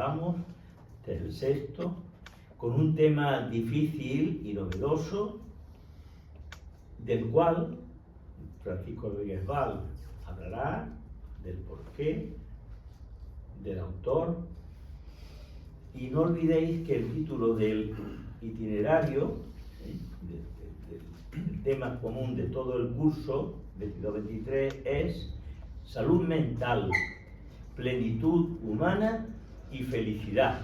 vamos, este es el sexto, con un tema difícil y novedoso, del cual Francisco Rodríguez Val hablará, del porqué, del autor. Y no olvidéis que el título del itinerario, del tema común de todo el curso 22-23, es salud mental, plenitud humana y felicidad.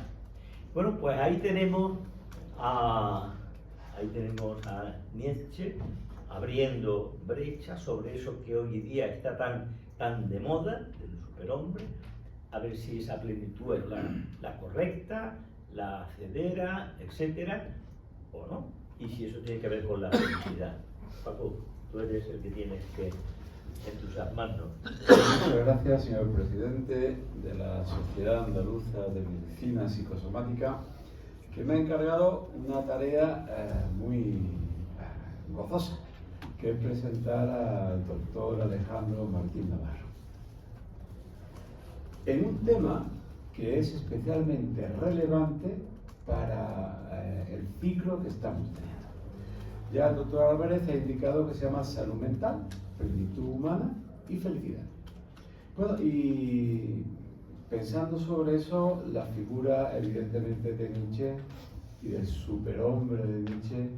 Bueno, pues ahí tenemos a Nietzsche abriendo brechas sobre eso que hoy día está tan de moda, del superhombre, a ver si esa plenitud es la correcta, la hacedera, etcétera, o no, y si eso tiene que ver con la felicidad. Paco, tú eres el que tienes que entusiasmarnos. Muchas gracias, señor presidente de la Sociedad Andaluza de Medicina Psicosomática, que me ha encargado una tarea muy gozosa, que es presentar al doctor Alejandro Martín Navarro en un tema que es especialmente relevante para el ciclo que estamos teniendo. Ya el doctor Álvarez ha indicado que se llama salud mental, plenitud humana y felicidad. Bueno, y pensando sobre eso, la figura evidentemente de Nietzsche y del superhombre de Nietzsche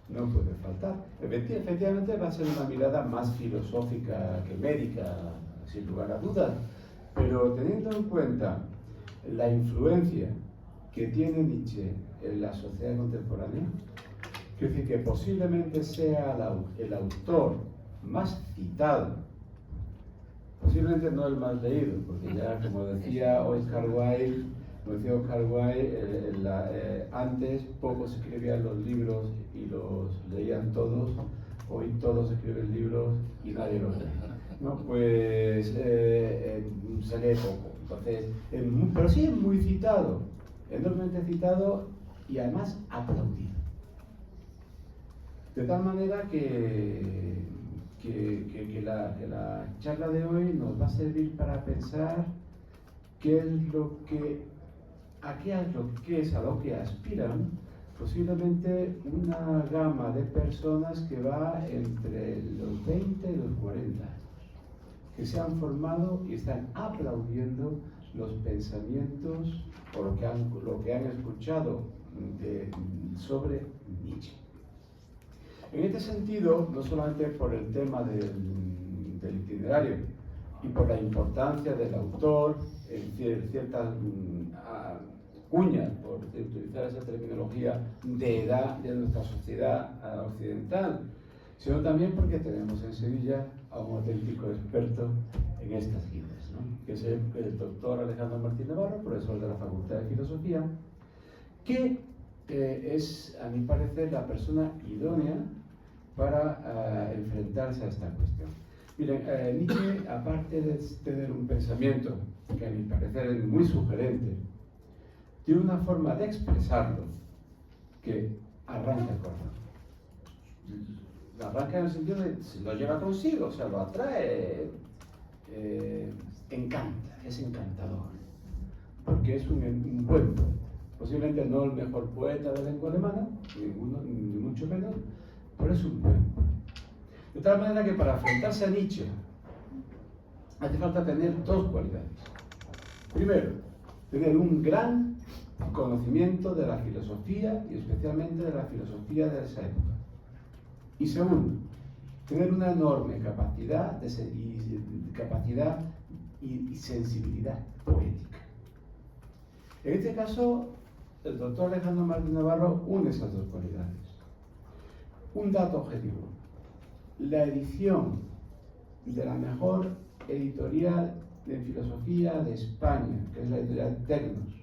no puede faltar. Efectivamente va a ser una mirada más filosófica que médica, sin lugar a dudas, pero teniendo en cuenta la influencia que tiene Nietzsche en la sociedad contemporánea, quiero decir que posiblemente sea el autor más citado, posiblemente no el más leído, porque ya, como decía Oscar Wilde, antes pocos escribían los libros y los leían todos, hoy todos escriben libros y nadie los lee. No, pues se lee poco, entonces, pero sí es muy citado, enormemente citado y además aplaudido. De tal manera que la charla de hoy nos va a servir para pensar qué es a lo que aspiran posiblemente una gama de personas que va entre los 20 y los 40 años, que se han formado y están aplaudiendo los pensamientos o lo que han escuchado sobre Nietzsche. En este sentido, no solamente por el tema del itinerario y por la importancia del autor en ciertas cuñas, por utilizar esa terminología de edad de nuestra sociedad occidental, sino también porque tenemos en Sevilla a un auténtico experto en estas líneas, ¿no? Que es el doctor Alejandro Martín Navarro, profesor de la Facultad de Filosofía, que es, a mi parecer, la persona idónea para enfrentarse a esta cuestión. Miren, Nietzsche, aparte de tener un pensamiento que a mi parecer es muy sugerente, tiene una forma de expresarlo que arranca el corazón. Arranca en el sentido de lo lleva consigo, o sea, lo atrae, encanta, es encantador, porque es un buen poeta. Posiblemente no el mejor poeta de lengua alemana, ni mucho menos, pero es un buen poeta. De tal manera que para enfrentarse a Nietzsche hace falta tener dos cualidades. Primero, tener un gran conocimiento de la filosofía y especialmente de la filosofía de esa época. Y segundo, tener una enorme capacidad y sensibilidad poética. En este caso, el doctor Alejandro Martín Navarro une esas dos cualidades. Un dato objetivo: la edición de la mejor editorial de filosofía de España, que es la editorial Tecnos,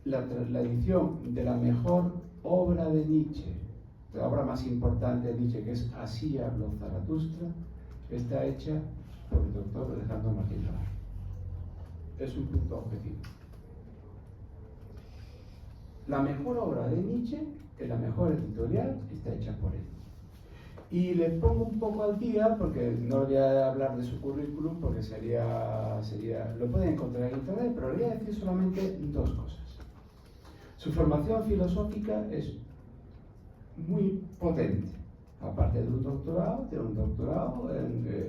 la edición de la mejor obra de Nietzsche, la obra más importante de Nietzsche, que es Así habló Zaratustra, está hecha por el doctor Alejandro Martín Navarro. Es un punto objetivo. La mejor obra de Nietzsche, en la mejor editorial, está hecha por él. Y le pongo un poco al día, porque no voy a hablar de su currículum, porque lo pueden encontrar en internet, pero le voy a decir solamente dos cosas. Su formación filosófica es muy potente, aparte de un doctorado,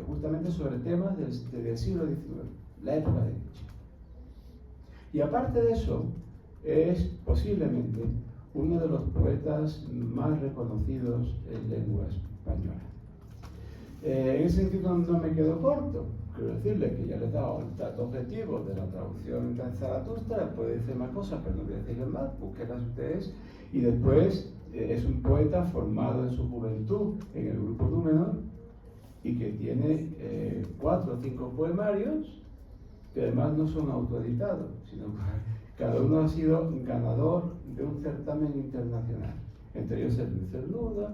justamente sobre temas del siglo XIX, la época de Nietzsche. Y aparte de eso, es posiblemente uno de los poetas más reconocidos en lengua española. En ese sentido no me quedo corto. Quiero decirle que ya le he dado el dato objetivo de la traducción de Zaratustra, puede decir más cosas, pero no voy a decirle más, búsquelas ustedes. Y después es un poeta formado en su juventud en el grupo Númenor y que tiene 4 o 5 poemarios que además no son autoeditados, sino que cada uno ha sido ganador de un certamen internacional. Entre ellos el Cernuda,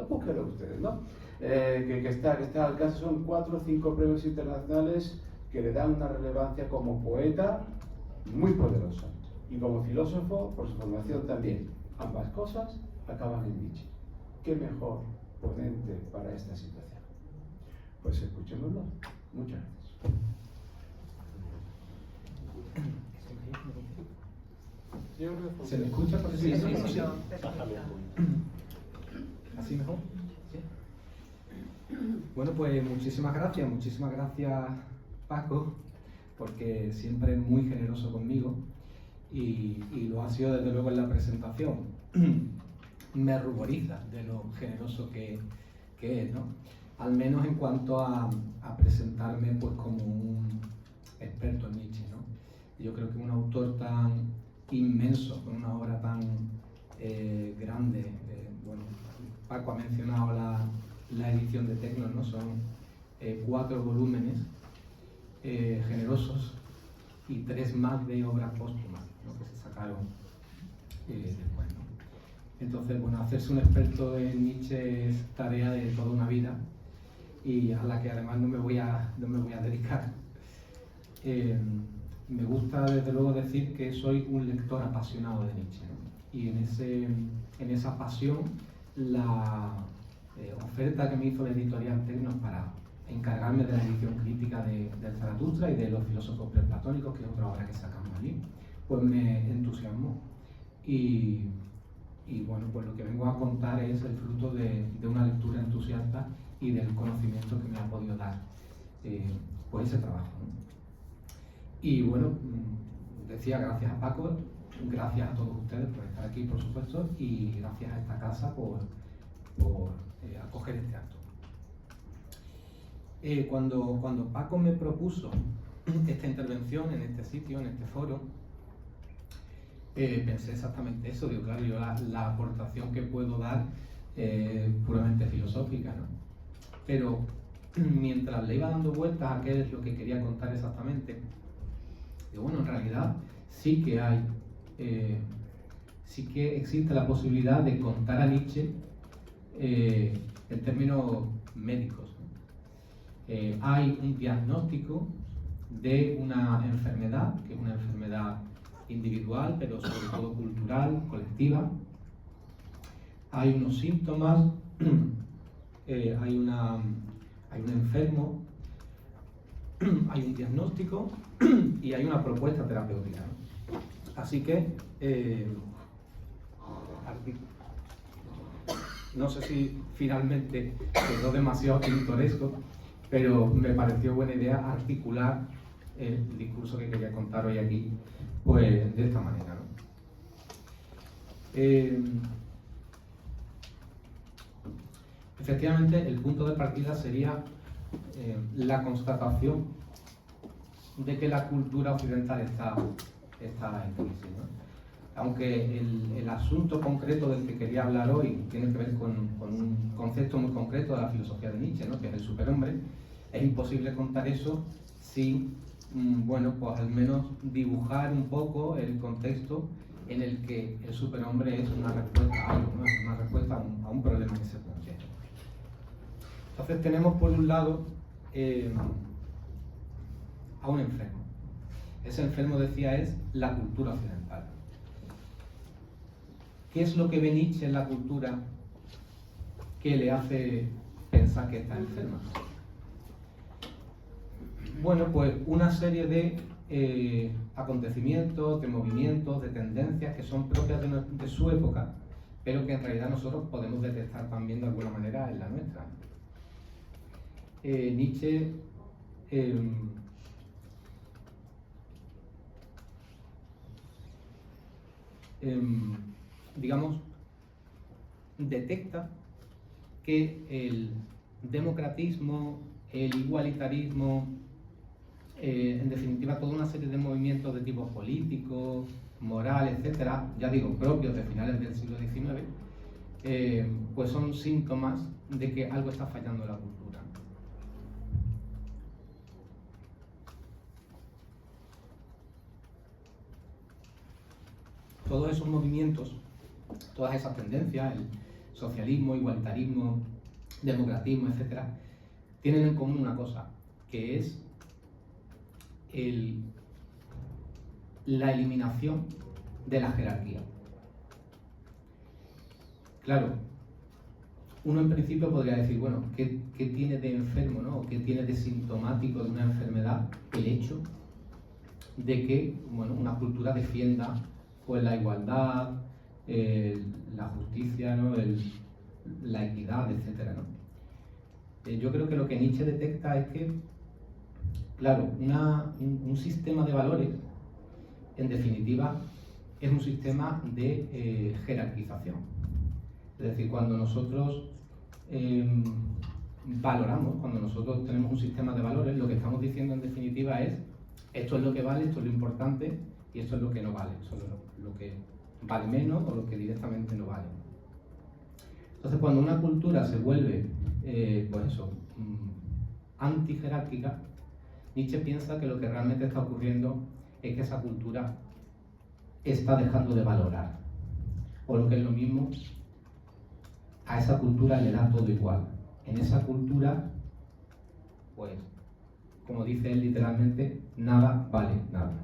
búsquenlo ustedes, ¿no? Que está al caso, son 4 o 5 premios internacionales que le dan una relevancia como poeta muy poderosa y como filósofo por su formación también. Ambas cosas acaban en Nietzsche. ¿Qué mejor ponente para esta situación? Pues escuchémoslo. Muchas gracias. ¿Se le escucha? Porque sí, sí. ¿Así mejor? ¿Sí? Bueno, pues muchísimas gracias Paco, porque siempre es muy generoso conmigo y lo ha sido desde luego en la presentación. Me ruboriza de lo generoso que es, ¿no? Al menos en cuanto a presentarme pues como un experto en Nietzsche, ¿no? Yo creo que un autor tan inmenso, con una obra tan grande, bueno, Paco ha mencionado la edición de Tecnos, ¿no? Son 4 volúmenes generosos y 3 más de obras póstumas, ¿no? Que se sacaron después, ¿no? Entonces, bueno, hacerse un experto en Nietzsche es tarea de toda una vida y a la que además no me voy a dedicar. Me gusta desde luego decir que soy un lector apasionado de Nietzsche, ¿no? Y en esa pasión la oferta que me hizo la editorial Tecnos para encargarme de la edición crítica del Zaratustra y de los filósofos preplatónicos, que es otra obra que sacamos allí, pues me entusiasmó. Y bueno, pues lo que vengo a contar es el fruto de una lectura entusiasta y del conocimiento que me ha podido dar pues ese trabajo, ¿no? Y bueno, decía, gracias a Paco, gracias a todos ustedes por estar aquí, por supuesto, y gracias a esta casa por acoger este acto. Cuando Paco me propuso esta intervención en este sitio, en este foro, pensé exactamente eso. Digo, claro, yo la aportación que puedo dar puramente filosófica, ¿no? Pero mientras le iba dando vueltas a qué es lo que quería contar exactamente, digo, bueno, en realidad sí que existe la posibilidad de contar a Nietzsche en términos médicos, ¿no? Hay un diagnóstico de una enfermedad, que es una enfermedad individual, pero sobre todo cultural, colectiva. Hay unos síntomas, hay un enfermo, hay un diagnóstico y hay una propuesta terapéutica, ¿no? Así que no sé si finalmente quedó demasiado pintoresco, pero me pareció buena idea articular el discurso que quería contar hoy aquí, pues de esta manera, ¿no? Efectivamente, el punto de partida sería la constatación de que la cultura occidental está en crisis, ¿no? Aunque el asunto concreto del que quería hablar hoy tiene que ver con un concepto muy concreto de la filosofía de Nietzsche, ¿no? Que es el superhombre, es imposible contar eso sin, bueno, pues al menos dibujar un poco el contexto en el que el superhombre es una respuesta a algo, ¿no? Es una respuesta a un problema que se plantea. Entonces tenemos por un lado a un enfermo. Ese enfermo, decía, es la cultura occidental. ¿Qué es lo que ve Nietzsche en la cultura que le hace pensar que está enferma. Bueno, pues una serie de acontecimientos, de movimientos, de tendencias que son propias de su época, pero que en realidad nosotros podemos detectar también de alguna manera en la nuestra. Nietzsche digamos, detecta que el democratismo, el igualitarismo, en definitiva toda una serie de movimientos de tipo político, moral, etcétera, ya digo, propios de finales del siglo XIX, pues son síntomas de que algo está fallando en la cultura. Todos esos movimientos, todas esas tendencias, el socialismo, igualitarismo, democratismo, etcétera, tienen en común una cosa, que es la eliminación de la jerarquía. Claro, uno en principio podría decir, bueno, ¿qué tiene de enfermo, ¿no? ¿O qué tiene de sintomático de una enfermedad el hecho de que, bueno, una cultura defienda pues la igualdad, la justicia, ¿no? La equidad, etcétera, ¿no? Yo creo que lo que Nietzsche detecta es que, claro, un sistema de valores, en definitiva, es un sistema de jerarquización. Es decir, cuando nosotros valoramos, cuando nosotros tenemos un sistema de valores, lo que estamos diciendo en definitiva es esto es lo que vale, esto es lo importante y esto es lo que no vale, eso es lo que vale menos o lo que directamente no vale. Entonces, cuando una cultura se vuelve, pues eso, antijerárquica, Nietzsche piensa que lo que realmente está ocurriendo es que esa cultura está dejando de valorar, o lo que es lo mismo, a esa cultura le da todo igual. En esa cultura, pues, como dice él literalmente, nada vale nada.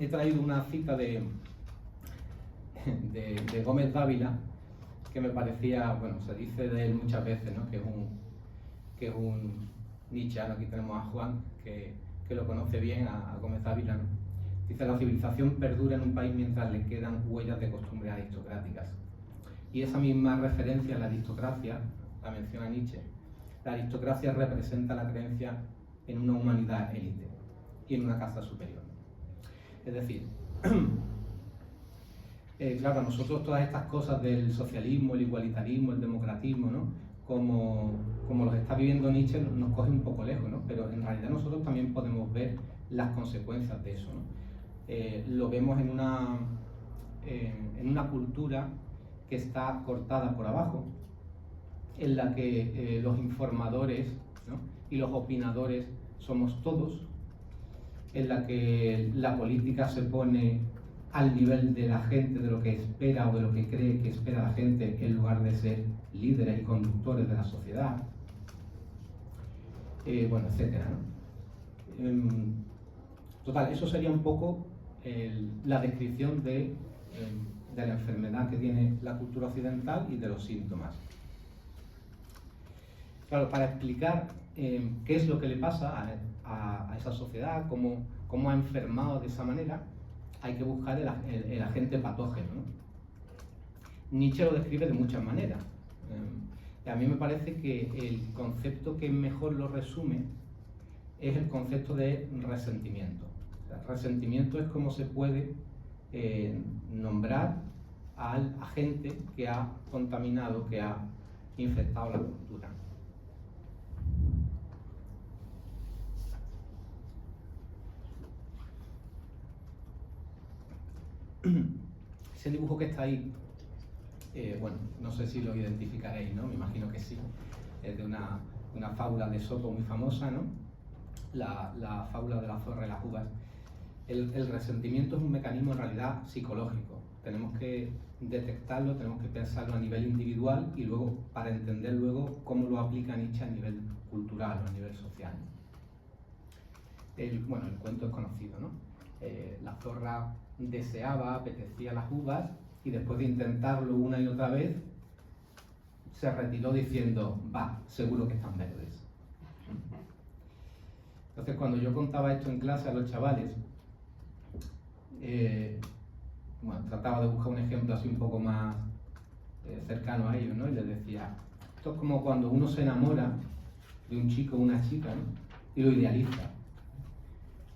He traído una cita de Gómez Dávila que me parecía, bueno, se dice de él muchas veces, ¿no? que es un nietzscheano. Aquí tenemos a Juan, que lo conoce bien, a Gómez Dávila, ¿no? Dice: la civilización perdura en un país mientras le quedan huellas de costumbres aristocráticas. Y esa misma referencia a la aristocracia la menciona Nietzsche. La aristocracia representa la creencia en una humanidad élite y en una casta superior. Es decir, claro, a nosotros todas estas cosas del socialismo, el igualitarismo, el democratismo, ¿no? Como los está viviendo Nietzsche, nos coge un poco lejos, ¿no? Pero en realidad nosotros también podemos ver las consecuencias de eso, ¿no? Lo vemos en una cultura que está cortada por abajo, en la que los informadores, ¿no? y los opinadores somos todos, en la que la política se pone al nivel de la gente, de lo que espera o de lo que cree que espera la gente, en lugar de ser líderes y conductores de la sociedad, bueno, etcétera, ¿no? Total, eso sería un poco la descripción de la enfermedad que tiene la cultura occidental y de los síntomas. Claro, para explicar qué es lo que le pasa a esa sociedad, cómo ha enfermado de esa manera, hay que buscar el agente patógeno, ¿no? Nietzsche lo describe de muchas maneras. A mí me parece que el concepto que mejor lo resume es el concepto de resentimiento. O sea, resentimiento es cómo se puede nombrar al agente que ha contaminado, que ha infectado la cultura. Ese dibujo que está ahí, bueno, no sé si lo identificaréis, ¿no? Me imagino que sí. Es de una fábula de Esopo muy famosa, ¿no? La fábula de la zorra y las uvas. El resentimiento es un mecanismo en realidad psicológico. Tenemos que detectarlo, tenemos que pensarlo a nivel individual y luego, para entender luego cómo lo aplica Nietzsche a nivel cultural o a nivel social. Bueno, el cuento es conocido, ¿no? La zorra apetecía las uvas y después de intentarlo una y otra vez, se retiró diciendo, va, seguro que están verdes. Entonces, cuando yo contaba esto en clase a los chavales, bueno, trataba de buscar un ejemplo así un poco más cercano a ellos, ¿no? Y les decía, esto es como cuando uno se enamora de un chico o una chica, ¿no? Y lo idealiza.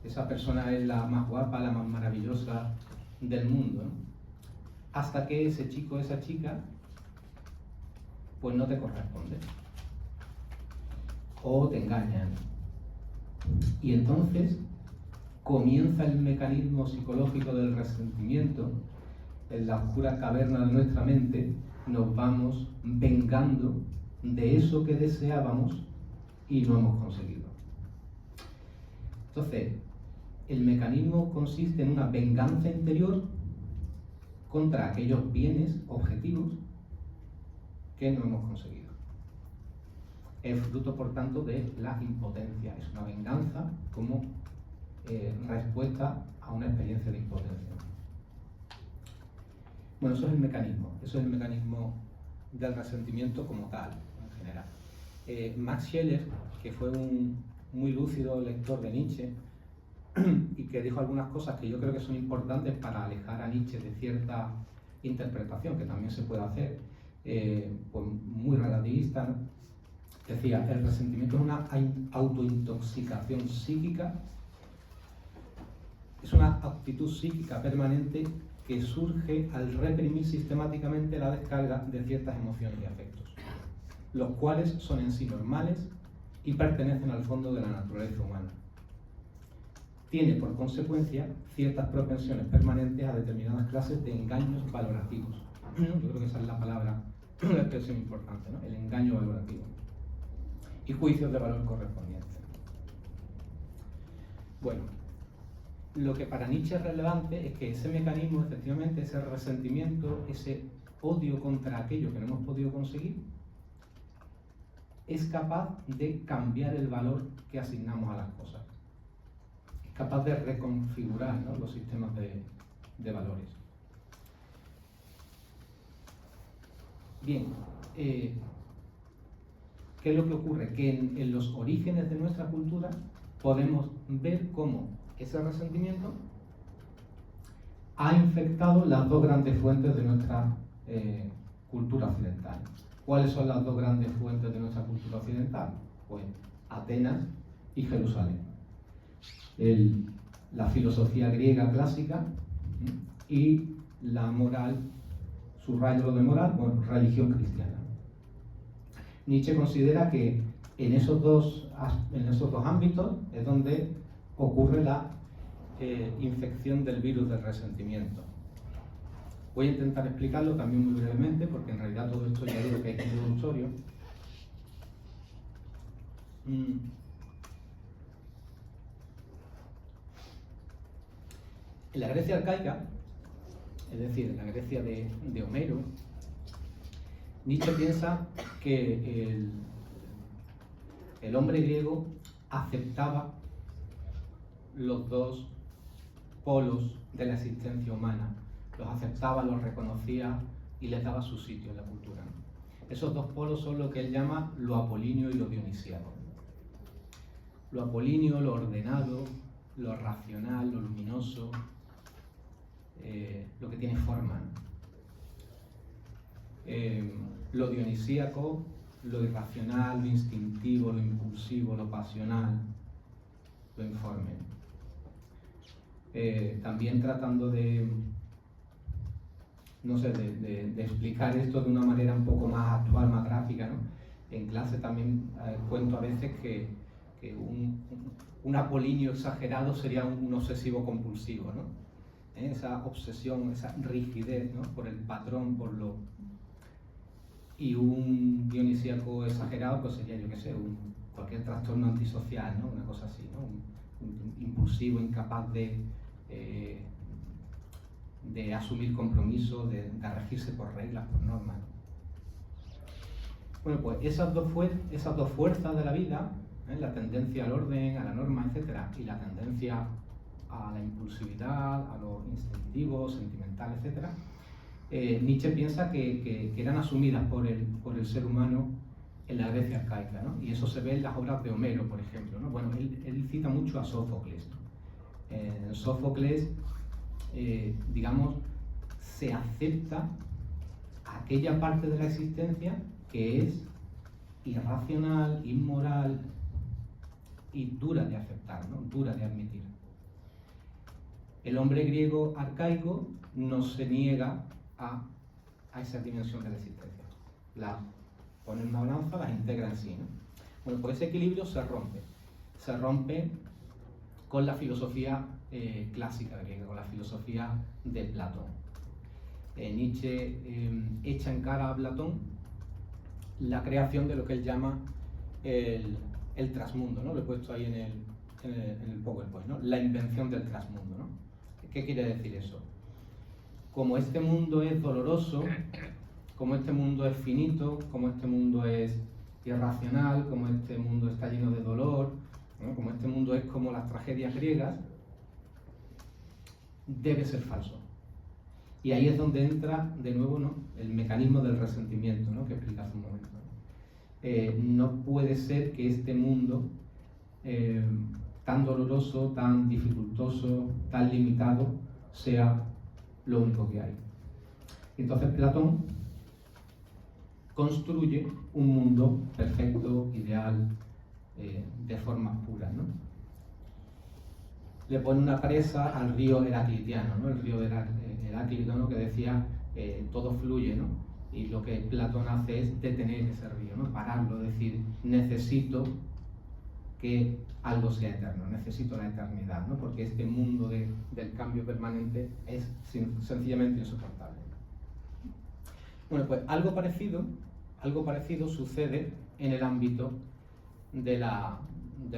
Esa persona es la más guapa, la más maravillosa del mundo, ¿no? Hasta que ese chico o esa chica pues no te corresponde o te engañan. Y entonces comienza el mecanismo psicológico del resentimiento. En la oscura caverna de nuestra mente nos vamos vengando de eso que deseábamos y no hemos conseguido. Entonces, el mecanismo consiste en una venganza interior contra aquellos bienes objetivos que no hemos conseguido. Es fruto, por tanto, de la impotencia. Es una venganza como respuesta a una experiencia de impotencia. Bueno, eso es el mecanismo. Eso es el mecanismo del resentimiento como tal, en general. Max Scheler, que fue un muy lúcido lector de Nietzsche y que dijo algunas cosas que yo creo que son importantes para alejar a Nietzsche de cierta interpretación que también se puede hacer, pues muy relativista, ¿no? Decía, el resentimiento es una autointoxicación psíquica, es una actitud psíquica permanente que surge al reprimir sistemáticamente la descarga de ciertas emociones y afectos, los cuales son en sí normales y pertenecen al fondo de la naturaleza humana. Tiene por consecuencia ciertas propensiones permanentes a determinadas clases de engaños valorativos. Yo creo que esa es la palabra, la expresión importante, ¿no? El engaño valorativo. Y juicios de valor correspondientes. Bueno, lo que para Nietzsche es relevante es que ese mecanismo, efectivamente, ese resentimiento, ese odio contra aquello que no hemos podido conseguir, es capaz de cambiar el valor que asignamos a las cosas. Es capaz de reconfigurar, ¿no?, los sistemas de valores. Bien, ¿qué es lo que ocurre? Que en los orígenes de nuestra cultura podemos ver cómo ese resentimiento ha infectado las dos grandes fuentes de nuestra cultura occidental. ¿Cuáles son las dos grandes fuentes de nuestra cultura occidental? Pues Atenas y Jerusalén. La filosofía griega clásica y la moral, subrayo de moral, bueno, religión cristiana. Nietzsche considera que en esos dos ámbitos es donde ocurre la infección del virus del resentimiento. Voy a intentar explicarlo también muy brevemente, porque en realidad todo esto ya digo que es introductorio. En la Grecia arcaica, es decir, en la Grecia de Homero, Nietzsche piensa que el hombre griego aceptaba los dos polos de la existencia humana, los aceptaba, los reconocía y les daba su sitio en la cultura. Esos dos polos son lo que él llama lo apolíneo y lo dionisíaco. Lo apolíneo, lo ordenado, lo racional, lo luminoso, lo que tiene forma. Lo dionisíaco, lo irracional, lo instintivo, lo impulsivo, lo pasional, lo informe. También tratando de explicar esto de una manera un poco más actual, más gráfica, ¿no? En clase también cuento a veces que un apolíneo exagerado sería un obsesivo compulsivo, ¿no? Esa obsesión, esa rigidez, ¿no?, por el patrón, por lo... Y un dionisíaco exagerado pues sería, yo qué sé, cualquier trastorno antisocial, ¿no?, una cosa así, ¿no?, un impulsivo, incapaz de asumir compromisos, de regirse por reglas, por normas. Bueno, pues esas dos fuerzas de la vida, la tendencia al orden, a la norma, etcétera, y la tendencia a la impulsividad, a lo instintivo, sentimental, etcétera, Nietzsche piensa que eran asumidas por el ser humano en la Grecia arcaica, ¿no? Y eso se ve en las obras de Homero, por ejemplo, ¿no? Bueno, él cita mucho a Sófocles, ¿no? Sófocles, digamos, se acepta aquella parte de la existencia que es irracional, inmoral y dura de aceptar, ¿no? Dura de admitir. El hombre griego arcaico no se niega a esa dimensión de la existencia. La pone en una balanza, las integra en sí, ¿no? Bueno, pues ese equilibrio se rompe. Se rompe con la filosofía clásica griega, con la filosofía de Platón. Nietzsche echa en cara a Platón la creación de lo que él llama el trasmundo, ¿no? Lo he puesto ahí en el PowerPoint, ¿no? La invención del trasmundo, ¿no? ¿Qué quiere decir eso? Como este mundo es doloroso, como este mundo es finito, como este mundo es irracional, como este mundo está lleno de dolor, ¿no? Como este mundo es como las tragedias griegas, debe ser falso. Y ahí es donde entra de nuevo, ¿no?, el mecanismo del resentimiento, ¿no?, que explica hace un momento. No puede ser que este mundo tan doloroso, tan dificultoso, tan limitado, sea lo único que hay. Entonces Platón construye un mundo perfecto, ideal, de formas puras, ¿no? Le pone una presa al río heraclitiano, ¿no? El río Heráclito, ¿no?, que decía todo fluye, ¿no? Y lo que Platón hace es detener ese río, ¿no? Pararlo, decir, necesito que algo sea eterno, necesito la eternidad, ¿no? Porque este mundo del cambio permanente es sencillamente insoportable. Bueno, pues algo parecido sucede en el ámbito del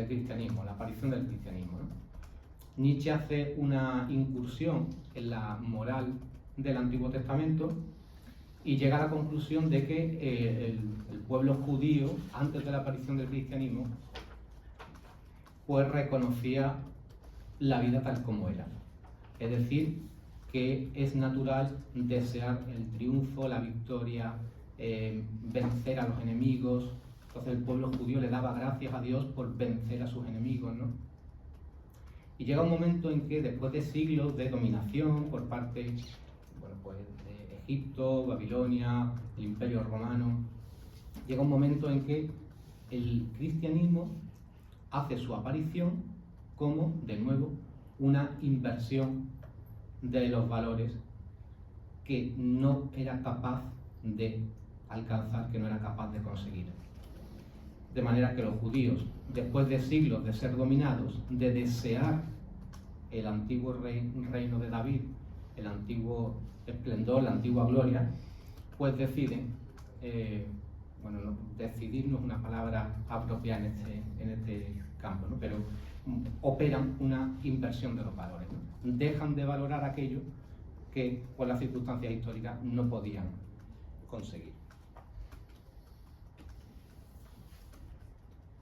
cristianismo, la aparición del cristianismo, ¿no? Nietzsche hace una incursión en la moral del Antiguo Testamento y llega a la conclusión de que el pueblo judío, antes de la aparición del cristianismo, pues reconocía la vida tal como era. Es decir, que es natural desear el triunfo, la victoria, vencer a los enemigos. Entonces el pueblo judío le daba gracias a Dios por vencer a sus enemigos, ¿no? Y llega un momento en que, después de siglos de dominación por parte, bueno, pues, de Egipto, Babilonia, el Imperio Romano, llega un momento en que el cristianismo hace su aparición como, de nuevo, una inversión de los valores que no era capaz de alcanzar, que no era capaz de conseguir. De manera que los judíos, después de siglos de ser dominados, de desear el antiguo reino de David, el antiguo esplendor, la antigua gloria, pues deciden, decidir no es una palabra apropiada en este campo, ¿no?, pero operan una inversión de los valores, ¿no? Dejan de valorar aquello que por las circunstancias históricas no podían conseguir.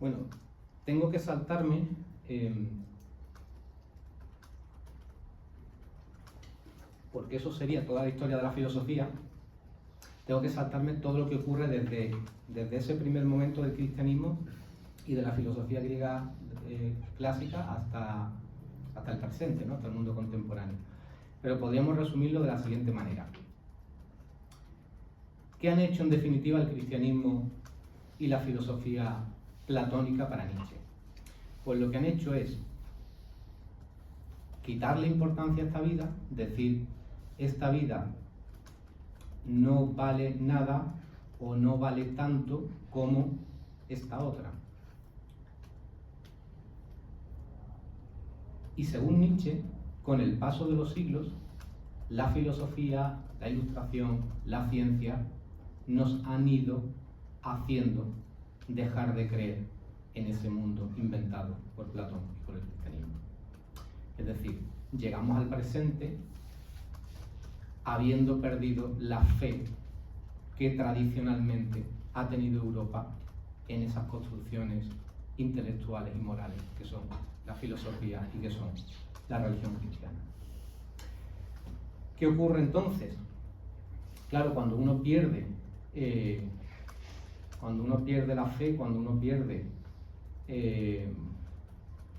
Bueno, tengo que saltarme porque eso sería toda la historia de la filosofía. Tengo que saltarme todo lo que ocurre desde ese primer momento del cristianismo y de la filosofía griega clásica hasta el presente, ¿no?, hasta el mundo contemporáneo. Pero podríamos resumirlo de la siguiente manera. ¿Qué han hecho en definitiva el cristianismo y la filosofía platónica para Nietzsche? Pues lo que han hecho es quitarle importancia a esta vida, decir, esta vida no vale nada o no vale tanto como esta otra. Y según Nietzsche, con el paso de los siglos, la filosofía, la ilustración, la ciencia nos han ido haciendo dejar de creer en ese mundo inventado por Platón y por el cristianismo. Es decir, llegamos al presente habiendo perdido la fe que tradicionalmente ha tenido Europa en esas construcciones intelectuales y morales que son la filosofía y que son la religión cristiana. ¿Qué ocurre entonces? Claro, cuando uno pierde la fe, cuando uno pierde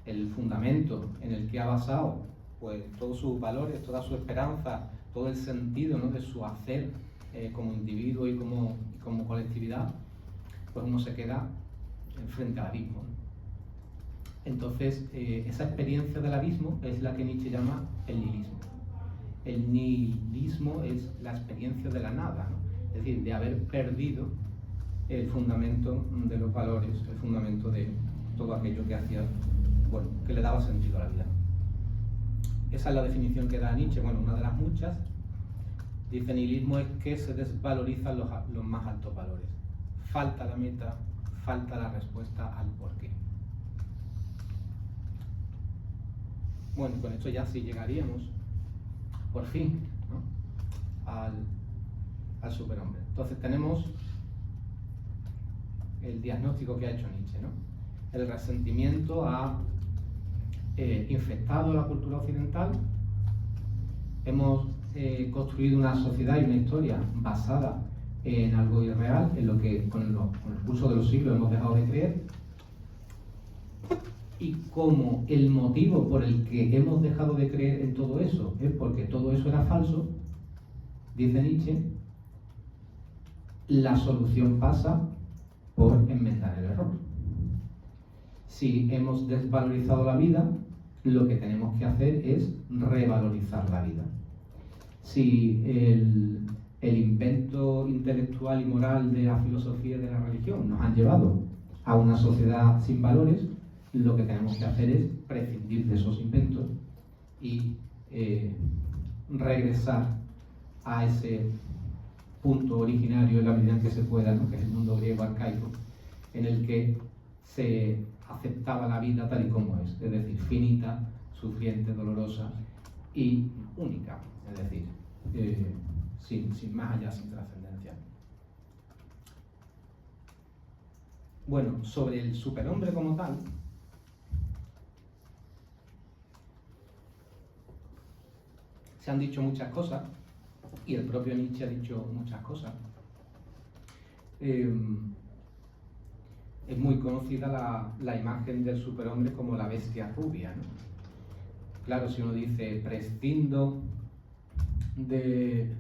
el fundamento en el que ha basado pues todos sus valores, toda su esperanza, todo el sentido, ¿no?, de su hacer como individuo y como colectividad, pues uno se queda frente al abismo, ¿no? Entonces, esa experiencia del abismo es la que Nietzsche llama el nihilismo. El nihilismo es la experiencia de la nada, ¿no? Es decir, de haber perdido el fundamento de los valores, el fundamento de todo aquello que hacía, bueno, que le daba sentido a la vida. Esa es la definición que da Nietzsche, bueno, una de las muchas. Dice, nihilismo es que se desvalorizan los más altos valores. Falta la meta, falta la respuesta al porqué. Bueno, con esto ya sí llegaríamos, por fin, ¿no?, al superhombre. Entonces tenemos el diagnóstico que ha hecho Nietzsche, ¿no? El resentimiento ha infectado la cultura occidental. Hemos construido una sociedad y una historia basada en algo irreal, en lo que con el curso de los siglos hemos dejado de creer. Y como el motivo por el que hemos dejado de creer en todo eso es porque todo eso era falso, dice Nietzsche, la solución pasa por enmendar el error. Si hemos desvalorizado la vida, lo que tenemos que hacer es revalorizar la vida. Si el invento intelectual y moral de la filosofía y de la religión nos han llevado a una sociedad sin valores, lo que tenemos que hacer es prescindir de esos inventos y regresar a ese punto originario en la medida en que se pueda, ¿no?, que es el mundo griego arcaico, en el que se aceptaba la vida tal y como es decir, finita, sufriente, dolorosa y única, es decir, sin más allá, sin trascendencia. Bueno, sobre el superhombre como tal, se han dicho muchas cosas, y el propio Nietzsche ha dicho muchas cosas. Es muy conocida la imagen del superhombre como la bestia rubia, ¿no? Claro, si uno dice prescindo de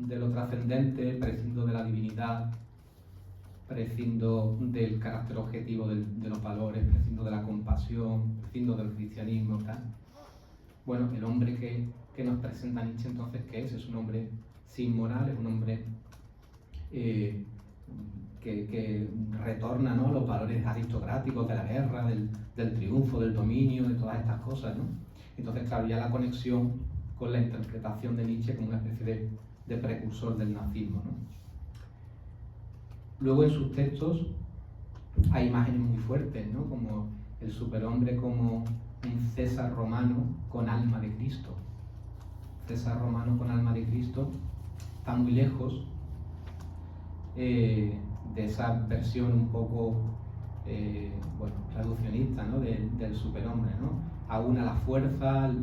lo trascendente, prescindo de la divinidad, prescindo del carácter objetivo de los valores, prescindo de la compasión, prescindo del cristianismo, tal. Bueno, el hombre que nos presenta Nietzsche entonces, ¿qué es? Es un hombre sin moral, es un hombre que retorna, ¿no?, los valores aristocráticos de la guerra, del triunfo, del dominio, de todas estas cosas, ¿no? Entonces, claro, ya la conexión con la interpretación de Nietzsche como una especie de precursor del nazismo, ¿no? Luego en sus textos hay imágenes muy fuertes, ¿no?, como el superhombre como un César romano con alma de Cristo. César romano con alma de Cristo está muy lejos de esa versión un poco reduccionista, ¿no?, del superhombre, ¿no? Aúna la fuerza,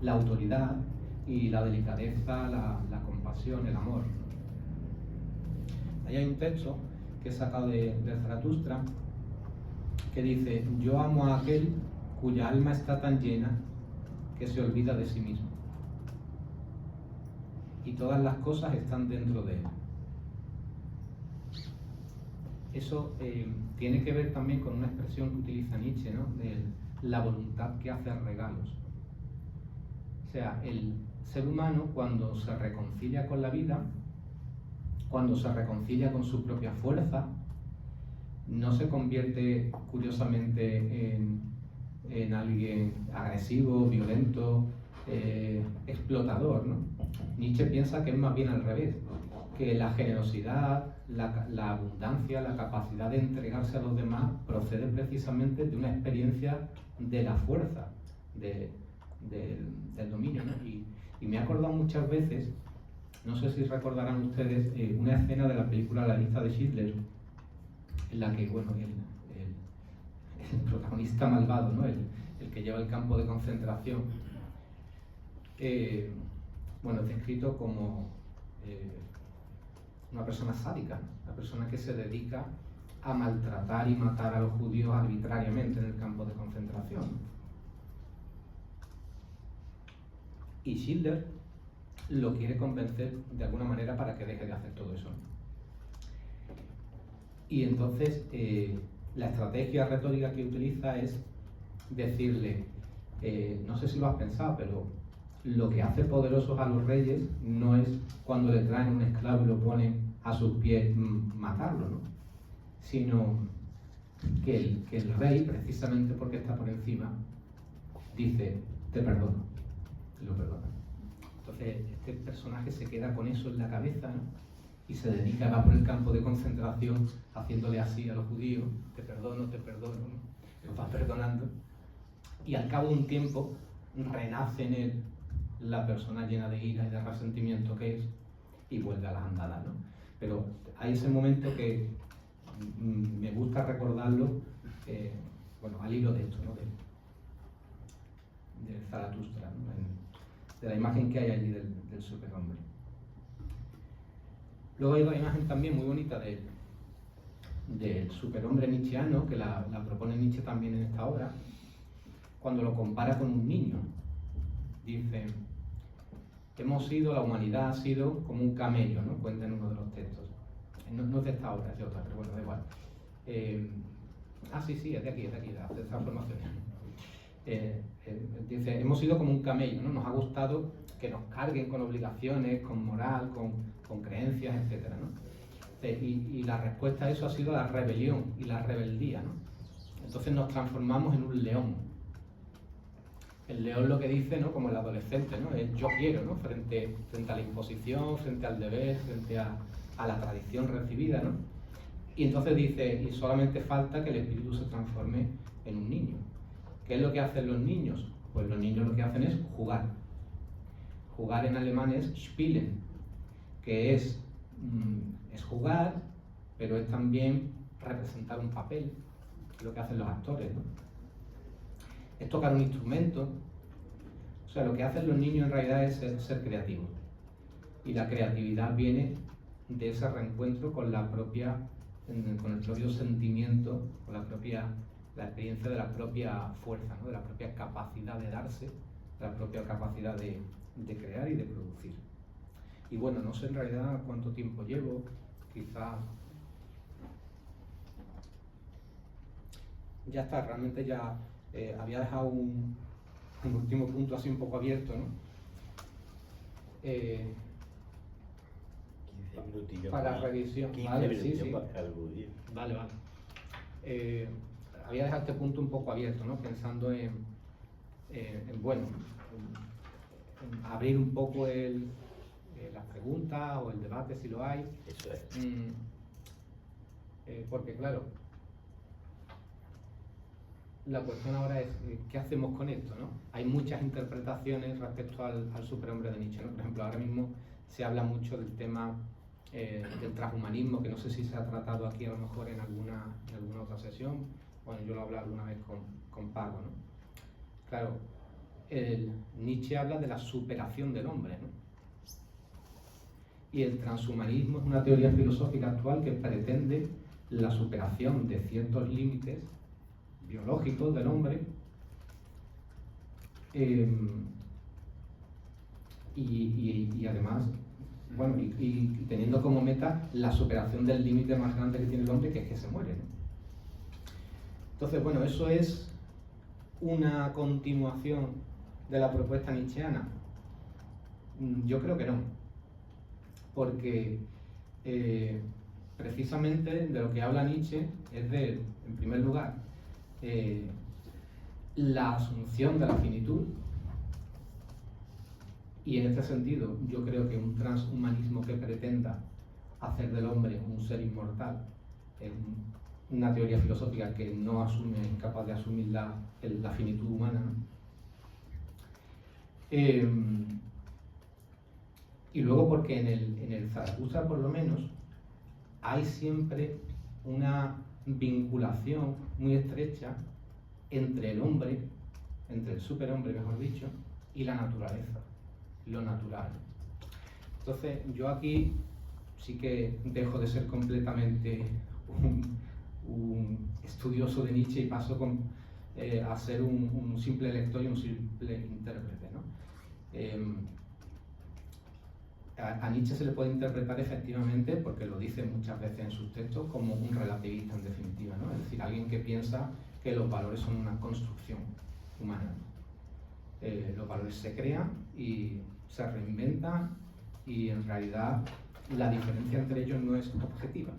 la autoridad y la delicadeza, la compasión, el amor. Ahí hay un texto que he sacado de Zaratustra que dice: yo amo a aquel cuya alma está tan llena que se olvida de sí mismo, y todas las cosas están dentro de él. Eso tiene que ver también con una expresión que utiliza Nietzsche, ¿no?, de la voluntad que hace regalos. O sea, el ser humano, cuando se reconcilia con la vida, cuando se reconcilia con su propia fuerza, no se convierte curiosamente en alguien agresivo, violento, explotador, ¿no? Nietzsche piensa que es más bien al revés, que la generosidad, la abundancia, la capacidad de entregarse a los demás procede precisamente de una experiencia de la fuerza, del dominio, ¿no? Y me he acordado muchas veces, no sé si recordarán ustedes, una escena de la película La lista de Schindler, en la que, bueno, el protagonista malvado, ¿no?, el que lleva el campo de concentración, bueno, es descrito como una persona sádica, ¿no? Una persona que se dedica a maltratar y matar a los judíos arbitrariamente en el campo de concentración. Y Schindler lo quiere convencer de alguna manera para que deje de hacer todo eso. Y entonces la estrategia retórica que utiliza es decirle, no sé si lo has pensado, pero lo que hace poderosos a los reyes no es cuando le traen un esclavo y lo ponen a sus pies matarlo, ¿no? Sino que el rey, precisamente porque está por encima, dice, te perdono, y lo perdona. Entonces este personaje se queda con eso en la cabeza, ¿no? Y se dedica, va por el campo de concentración haciéndole así a los judíos, te perdono, ¿no? Los va perdonando. Y al cabo de un tiempo renace en él la persona llena de ira y de resentimiento que es y vuelve a las andadas, ¿no? Pero hay ese momento que me gusta recordarlo, bueno, al hilo de esto, ¿no? De Zaratustra, ¿no? De la imagen que hay allí del superhombre. Luego hay una imagen también muy bonita del superhombre nietzscheano, que la propone Nietzsche también en esta obra, cuando lo compara con un niño. Dice, la humanidad ha sido como un camello, ¿no? Cuenta en uno de los textos. No es de esta obra, es de otra, pero bueno, da igual. Sí, es de aquí, de esta formación. Dice, hemos sido como un camello, ¿no? Nos ha gustado que nos carguen con obligaciones, con moral, con creencias, etc., ¿no? Y la respuesta a eso ha sido la rebelión y la rebeldía, ¿no? Entonces nos transformamos en un león. El león lo que dice, ¿no? Como el adolescente, ¿no? Es yo quiero, ¿no? Frente a la imposición, frente al deber, frente a la tradición recibida, ¿no? Y entonces dice, y solamente falta que el espíritu se transforme en un niño. ¿Qué es lo que hacen los niños? Pues los niños lo que hacen es jugar. Jugar en alemán es spielen, que es jugar, pero es también representar un papel, que es lo que hacen los actores, ¿no? Es tocar un instrumento. O sea, lo que hacen los niños en realidad es ser creativos. Y la creatividad viene de ese reencuentro con el propio sentimiento, con la experiencia de la propia fuerza, ¿no? De la propia capacidad de darse, de la propia capacidad de crear y de producir. Y bueno, no sé en realidad cuánto tiempo llevo, quizá ya está, realmente ya había dejado un último punto así un poco abierto, ¿no? 15 minutillos para revisión. 15 vale, minutillos sí. para aludir. Vale. Había dejado este punto un poco abierto, ¿no? Pensando en abrir un poco las preguntas o el debate si lo hay. Eso es. Porque claro, la cuestión ahora es ¿qué hacemos con esto, no? Hay muchas interpretaciones respecto al superhombre de Nietzsche, ¿no? Por ejemplo, ahora mismo se habla mucho del tema del transhumanismo, que no sé si se ha tratado aquí a lo mejor en alguna otra sesión. Bueno, yo lo he hablado alguna vez con Paco, ¿no? Claro, Nietzsche habla de la superación del hombre, ¿no? Y el transhumanismo es una teoría filosófica actual que pretende la superación de ciertos límites biológicos del hombre y además, bueno, y teniendo como meta la superación del límite más grande que tiene el hombre, que es que se muere, ¿no? Entonces, bueno, eso es una continuación de la propuesta nietzscheana. Yo creo que no, porque precisamente de lo que habla Nietzsche es de, en primer lugar, la asunción de la finitud, y en este sentido yo creo que un transhumanismo que pretenda hacer del hombre un ser inmortal es una teoría filosófica que no asume, es incapaz de asumir la finitud humana, ¿no? Y luego porque en el Zaratustra por lo menos hay siempre una vinculación muy estrecha entre el hombre, entre el superhombre mejor dicho, y la naturaleza, lo natural. Entonces yo aquí sí que dejo de ser completamente un estudioso de Nietzsche y paso a ser un simple lector y un simple intérprete, ¿no? A Nietzsche se le puede interpretar efectivamente, porque lo dice muchas veces en sus textos, como un relativista en definitiva, ¿no? Es decir, alguien que piensa que los valores son una construcción humana. Los valores se crean y se reinventan y en realidad la diferencia entre ellos no es objetiva.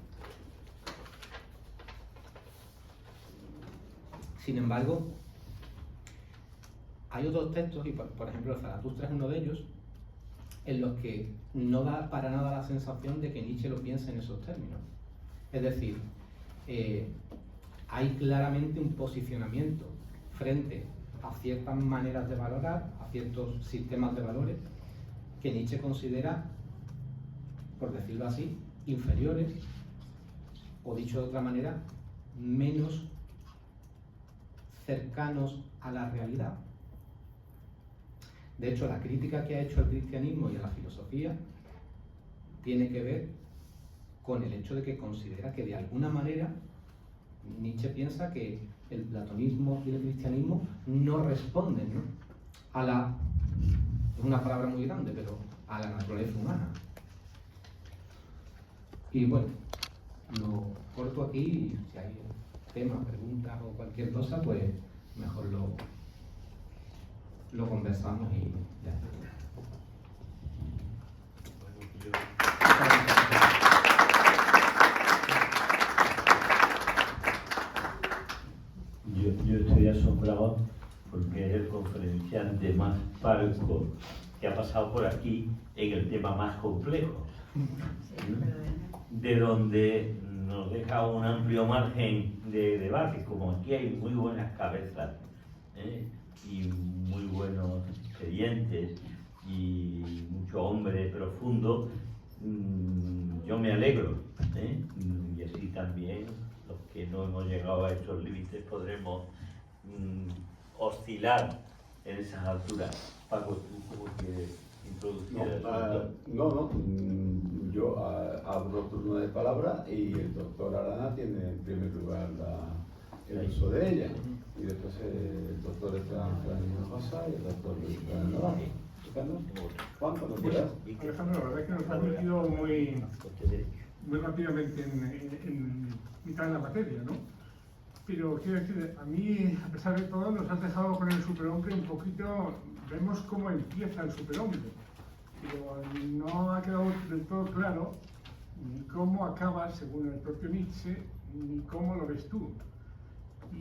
Sin embargo, hay otros textos, y por ejemplo Zaratustra es uno de ellos, en los que no da para nada la sensación de que Nietzsche lo piense en esos términos. Es decir, hay claramente un posicionamiento frente a ciertas maneras de valorar, a ciertos sistemas de valores que Nietzsche considera, por decirlo así, inferiores, o dicho de otra manera, menos cercanos a la realidad. De hecho, la crítica que ha hecho al cristianismo y a la filosofía tiene que ver con el hecho de que considera que de alguna manera Nietzsche piensa que el platonismo y el cristianismo no responden, ¿no?, a la, es una palabra muy grande, pero a la naturaleza humana. Y bueno, lo corto aquí y si hay temas, preguntas o cualquier cosa, pues mejor lo conversamos y ya está. Yo estoy asombrado porque es el conferenciante más parco que ha pasado por aquí en el tema más complejo, de donde nos deja un amplio margen de debate. Como aquí hay muy buenas cabezas y muy buenos expedientes y mucho hombre profundo, yo me alegro, y así también los que no hemos llegado a estos límites podremos oscilar en esas alturas. Paco, ¿tú cómo quieres introducir el asunto? Yo abro turno de palabra y el doctor Arana tiene en primer lugar el uso de ella. Y después el doctor Fran Hinojosa y el doctor Luis Fran Navarro. Juan, cuando quieras. Alejandro, la verdad es que nos ha metido muy rápidamente en mitad de la materia, ¿no? Pero quiero decir, a mí, a pesar de todo, nos has dejado con el superhombre un poquito, vemos cómo empieza el superhombre, pero no ha quedado del todo claro ni cómo acaba, según el propio Nietzsche, ni cómo lo ves tú.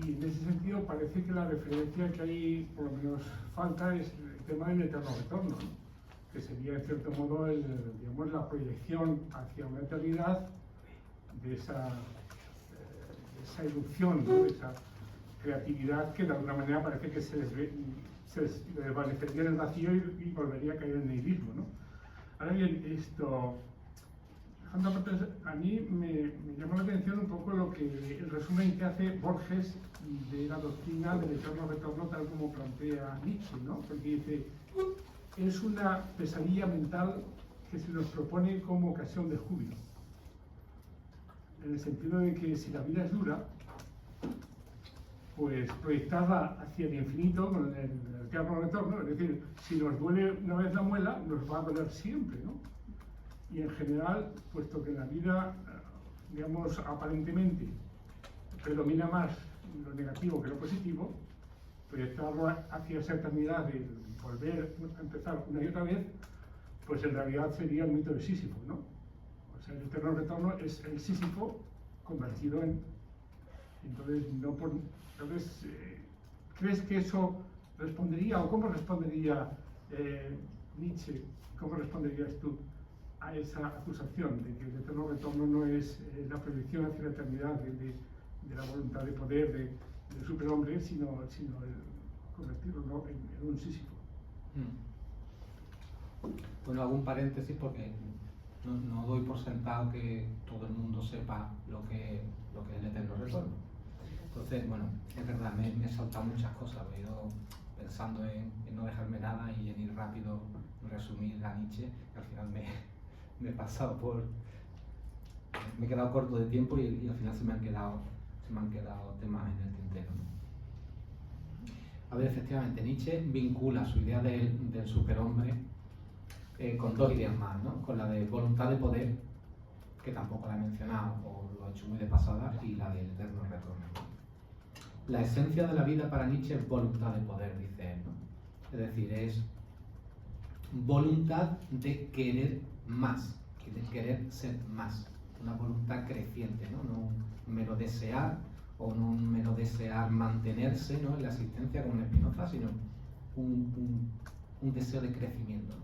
Y en ese sentido parece que la referencia que hay, por lo menos falta, es el tema del eterno retorno, ¿no?, que sería en cierto modo digamos, la proyección hacia una eternidad de esa erupción, ¿no?, de esa creatividad que de alguna manera parece que se desvanecería en el vacío y volvería a caer en el nihilismo, ¿no? Ahora bien, a mí me llama la atención un poco el resumen que hace Borges de la doctrina del eterno retorno tal como plantea Nietzsche, ¿no? Porque dice, es una pesadilla mental que se nos propone como ocasión de júbilo, en el sentido de que si la vida es dura, pues proyectada hacia el infinito con el eterno retorno, es decir, si nos duele una vez la muela, nos va a doler siempre, ¿no? Y en general, puesto que en la vida, digamos, aparentemente predomina más lo negativo que lo positivo, proyectarlo hacia esa eternidad de volver a empezar una y otra vez, pues en realidad sería el mito de Sísifo, ¿no? O sea, el eterno retorno es el Sísifo convertido en... Entonces, ¿crees que eso respondería, o cómo respondería Nietzsche, cómo responderías tú a esa acusación de que el eterno retorno no es la proyección hacia la eternidad de la voluntad de poder del superhombre, sino el convertirlo, ¿no?, en un Sísifo? Bueno, hago un paréntesis porque no doy por sentado que todo el mundo sepa lo que es el eterno retorno. Entonces, bueno, es verdad, me he saltado muchas cosas, he ido pensando en no dejarme nada y en ir rápido, resumir a Nietzsche, y al final me he pasado me he quedado corto de tiempo y al final se me han quedado temas en el tintero, ¿no? A ver, efectivamente, Nietzsche vincula su idea del superhombre con dos ideas más, ¿no? Con la de voluntad de poder, que tampoco la he mencionado o lo he hecho muy de pasada, y la del eterno retorno. La esencia de la vida para Nietzsche es voluntad de poder, dice él, ¿no? Es decir, es voluntad de querer más, de querer ser más, una voluntad creciente, ¿no? No un mero desear, o no un mero desear mantenerse, ¿no?, en la existencia como en Spinoza, sino un deseo de crecimiento, ¿no?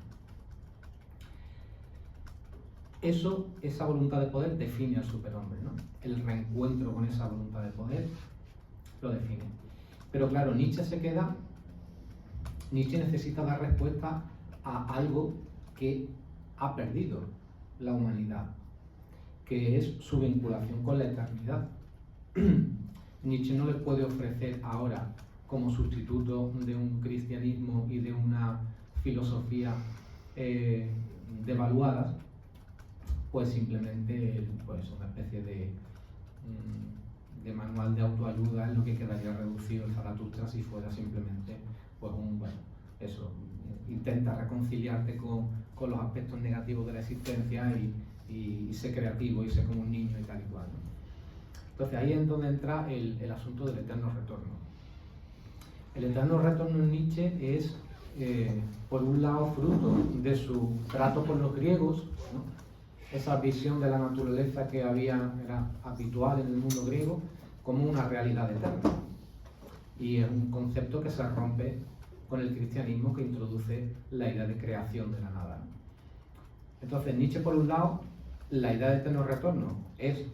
Esa voluntad de poder define al superhombre, ¿no? El reencuentro con esa voluntad de poder lo define. Pero claro, Nietzsche necesita dar respuesta a algo que ha perdido la humanidad, que es su vinculación con la eternidad. Nietzsche no le puede ofrecer ahora, como sustituto de un cristianismo y de una filosofía devaluadas, pues simplemente pues una especie de manual de autoayuda, en lo que quedaría reducido el Zaratustra si fuera simplemente pues intenta reconciliarte con los aspectos negativos de la existencia y ser creativo y ser como un niño y tal y cual, ¿no? Entonces ahí es donde entra el asunto del eterno retorno. El eterno retorno en Nietzsche es, por un lado, fruto de su trato con los griegos, ¿no? Esa visión de la naturaleza que era habitual en el mundo griego como una realidad eterna. Y es un concepto que se rompe con el cristianismo, que introduce la idea de creación de la nada, ¿no? Entonces Nietzsche, por un lado, la idea de eterno retorno es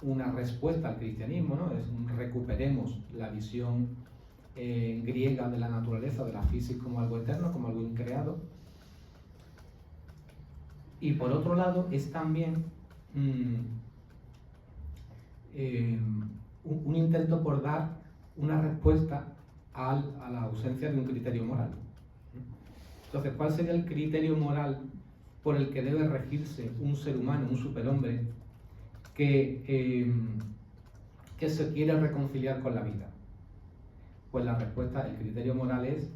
una respuesta al cristianismo, ¿no? Es un recuperemos la visión griega de la naturaleza, de la física, como algo eterno, como algo increado. Y por otro lado es también un intento por dar una respuesta a la ausencia de un criterio moral. Entonces, ¿cuál sería el criterio moral por el que debe regirse un ser humano, un superhombre, que se quiere reconciliar con la vida? Pues la respuesta, el criterio moral es: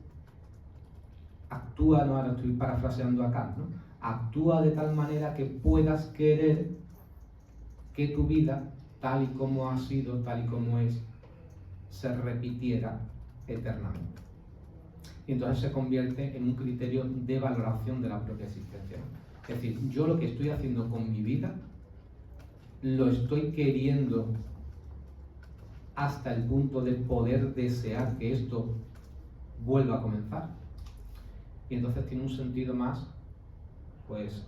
actúa, no, ahora estoy parafraseando a Kant, ¿no? Actúa de tal manera que puedas querer que tu vida, tal y como ha sido, tal y como es, se repitiera eternamente. Y entonces se convierte en un criterio de valoración de la propia existencia, ¿no? Es decir, yo lo que estoy haciendo con mi vida lo estoy queriendo hasta el punto de poder desear que esto vuelva a comenzar. Y entonces tiene un sentido más, pues,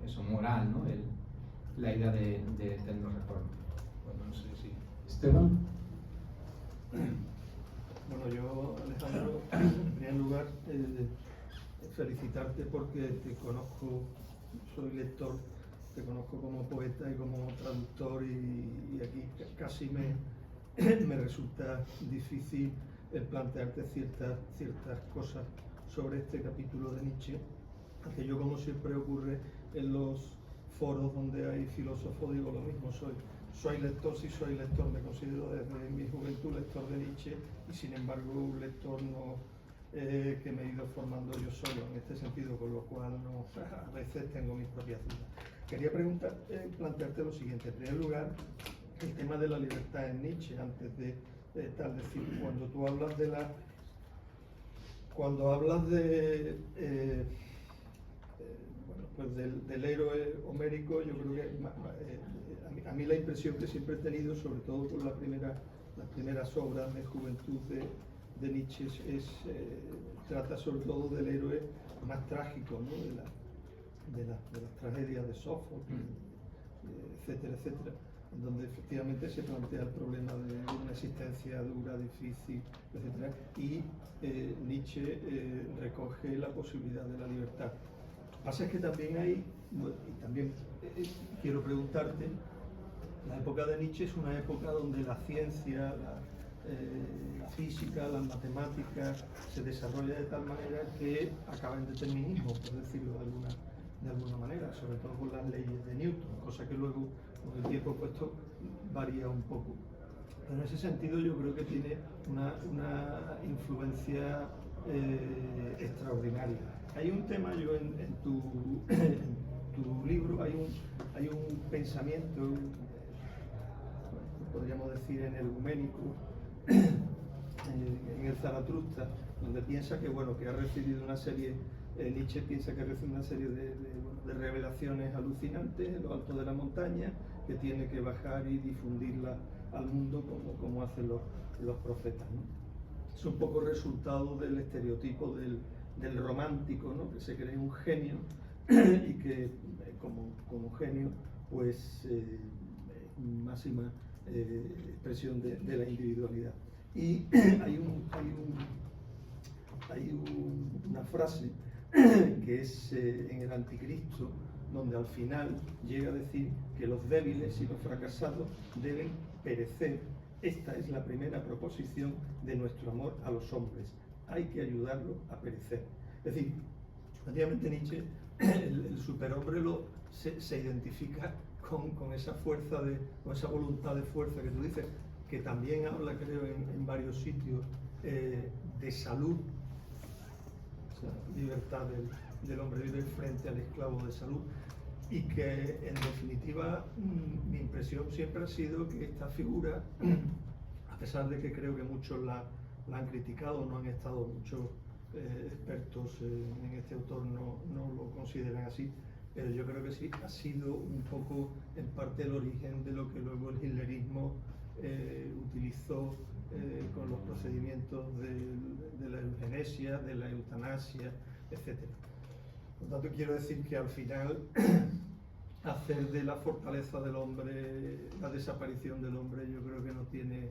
eso, moral, ¿no? La idea de eterno retorno. Bueno, no sé si... Esteban. Bueno, yo, Alejandro, en primer lugar, felicitarte porque te conozco, soy lector, te conozco como poeta y como traductor, y aquí casi me resulta difícil el plantearte ciertas cosas sobre este capítulo de Nietzsche, que yo, como siempre ocurre en los foros donde hay filósofos, digo lo mismo, soy lector, sí soy lector, me considero desde mi juventud lector de Nietzsche, y sin embargo un lector que me he ido formando yo solo en este sentido, con lo cual a veces tengo mis propias dudas. Quería plantearte lo siguiente. En primer lugar, el tema de la libertad en Nietzsche, antes de tal, decir, cuando tú hablas pues del héroe homérico, yo creo que a mí la impresión que siempre he tenido, sobre todo por las primeras obras de juventud de Nietzsche, trata sobre todo del héroe más trágico, ¿no? de las tragedias de Sófocles, etcétera, etcétera, donde efectivamente se plantea el problema de una existencia dura, difícil, etcétera, y Nietzsche recoge la posibilidad de la libertad. Lo que pasa es que también y también quiero preguntarte, la época de Nietzsche es una época donde la ciencia, la física, las matemáticas se desarrolla de tal manera que acaba en determinismo, por decirlo de alguna manera, sobre todo con las leyes de Newton, cosa que luego con el tiempo puesto varía un poco. Pero en ese sentido yo creo que tiene una influencia extraordinaria. Hay un tema, en tu libro hay un pensamiento, podríamos decir energuménico, en el Zaratustra, donde piensa que ha recibido una serie, Nietzsche piensa que ha recibido una serie de revelaciones alucinantes en lo alto de la montaña, que tiene que bajar y difundirla al mundo como hacen los profetas, ¿no? Es un poco resultado del estereotipo del romántico, ¿no? Que se cree un genio y que como genio pues máxima expresión de la individualidad. Y hay una frase que es en el Anticristo, donde al final llega a decir que los débiles y los fracasados deben perecer. Esta es la primera proposición de nuestro amor a los hombres. Hay que ayudarlos a perecer. Es decir, efectivamente Nietzsche, el superhombre se identifica con esa fuerza, con esa voluntad de fuerza que tú dices, que también habla, creo, en varios sitios, de salud, o sea, libertad del hombre libre frente al esclavo de salud, y que en definitiva mi impresión siempre ha sido que esta figura, a pesar de que creo que muchos la han criticado, no han estado muchos expertos en este autor, no lo consideran así, pero yo creo que sí ha sido un poco en parte el origen de lo que luego el hitlerismo utilizó con los procedimientos de la eugenesia, de la eutanasia, etc. Por lo tanto, quiero decir que al final hacer de la fortaleza del hombre la desaparición del hombre, yo creo que no tiene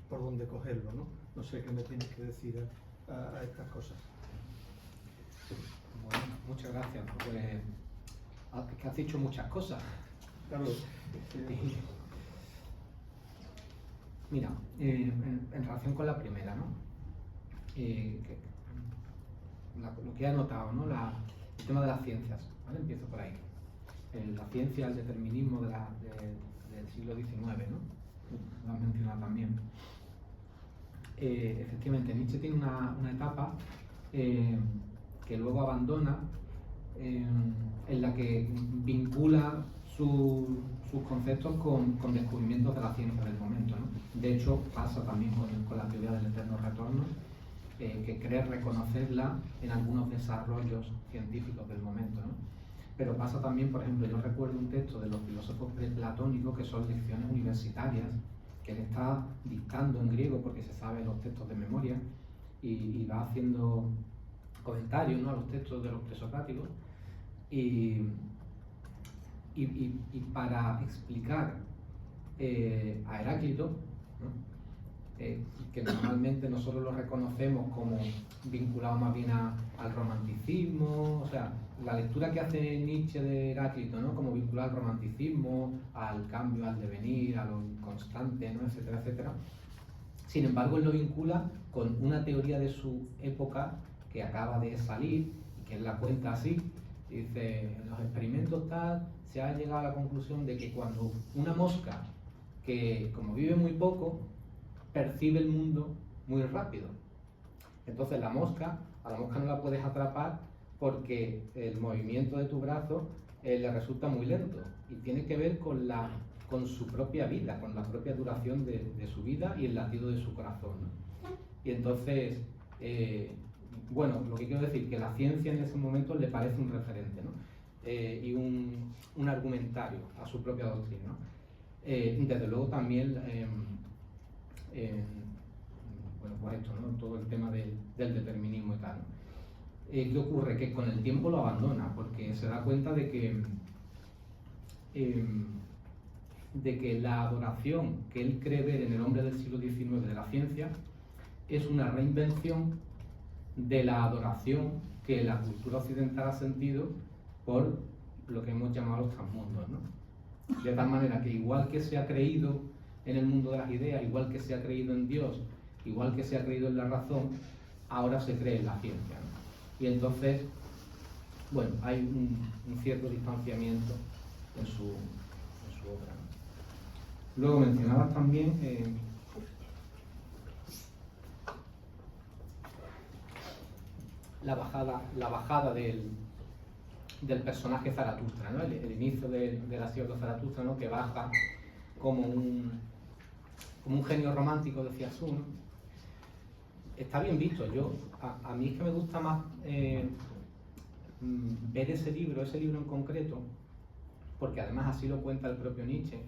por dónde cogerlo, ¿no? No sé qué me tienes que decir a estas cosas. Bueno, muchas gracias, porque que has dicho muchas cosas. Claro. Mira, en relación con la primera, ¿no? Lo que he anotado, ¿no? El tema de las ciencias, ¿vale? Empiezo por ahí. La ciencia, el determinismo del siglo XIX, ¿no? Lo has mencionado también. Efectivamente, Nietzsche tiene una etapa que luego abandona, en la que vincula sus conceptos con descubrimientos de la ciencia del momento, ¿no? De hecho, pasa también con la teoría del eterno retorno, que cree reconocerla en algunos desarrollos científicos del momento, ¿no? Pero pasa también, por ejemplo, yo recuerdo un texto de los filósofos preplatónicos que son lecciones universitarias, que él está dictando en griego porque se sabe los textos de memoria, y va haciendo comentarios, ¿no?, a los textos de los presocráticos, y para explicar a Heráclito, ¿no?, que normalmente nosotros lo reconocemos como vinculado más bien al romanticismo, o sea, la lectura que hace Nietzsche de Heráclito, ¿no?, como vinculado al romanticismo, al cambio, al devenir, a lo inconstante, ¿no?, etcétera, etcétera. Sin embargo, él lo vincula con una teoría de su época que acaba de salir y que él la cuenta así. Dice, en los experimentos tal, se ha llegado a la conclusión de que cuando una mosca, que como vive muy poco, percibe el mundo muy rápido. Entonces a la mosca no la puedes atrapar porque el movimiento de tu brazo le resulta muy lento, y tiene que ver con su propia vida, con la propia duración de su vida y el latido de su corazón, ¿no? Y entonces, bueno, lo que quiero decir, que la ciencia en ese momento le parece un referente, ¿no? Y un argumentario a su propia doctrina, ¿no? Desde luego también, bueno, pues esto, ¿no?, todo el tema del determinismo y tal, ¿no? ¿Qué ocurre? Que con el tiempo lo abandona, porque se da cuenta de que la adoración que él cree ver en el hombre del siglo XIX de la ciencia es una reinvención de la adoración que la cultura occidental ha sentido por lo que hemos llamado los transmundos, ¿no? De tal manera que igual que se ha creído en el mundo de las ideas, igual que se ha creído en Dios, igual que se ha creído en la razón, ahora se cree en la ciencia, ¿no? Y entonces bueno, hay un cierto distanciamiento en su obra, ¿no? Luego mencionabas también la bajada del personaje Zaratustra, ¿no? El inicio del acierto Zaratustra, ¿no? Que baja como un genio romántico, decía Su, ¿no? Está bien visto. A mí es que me gusta más ver ese libro en concreto, porque además así lo cuenta el propio Nietzsche,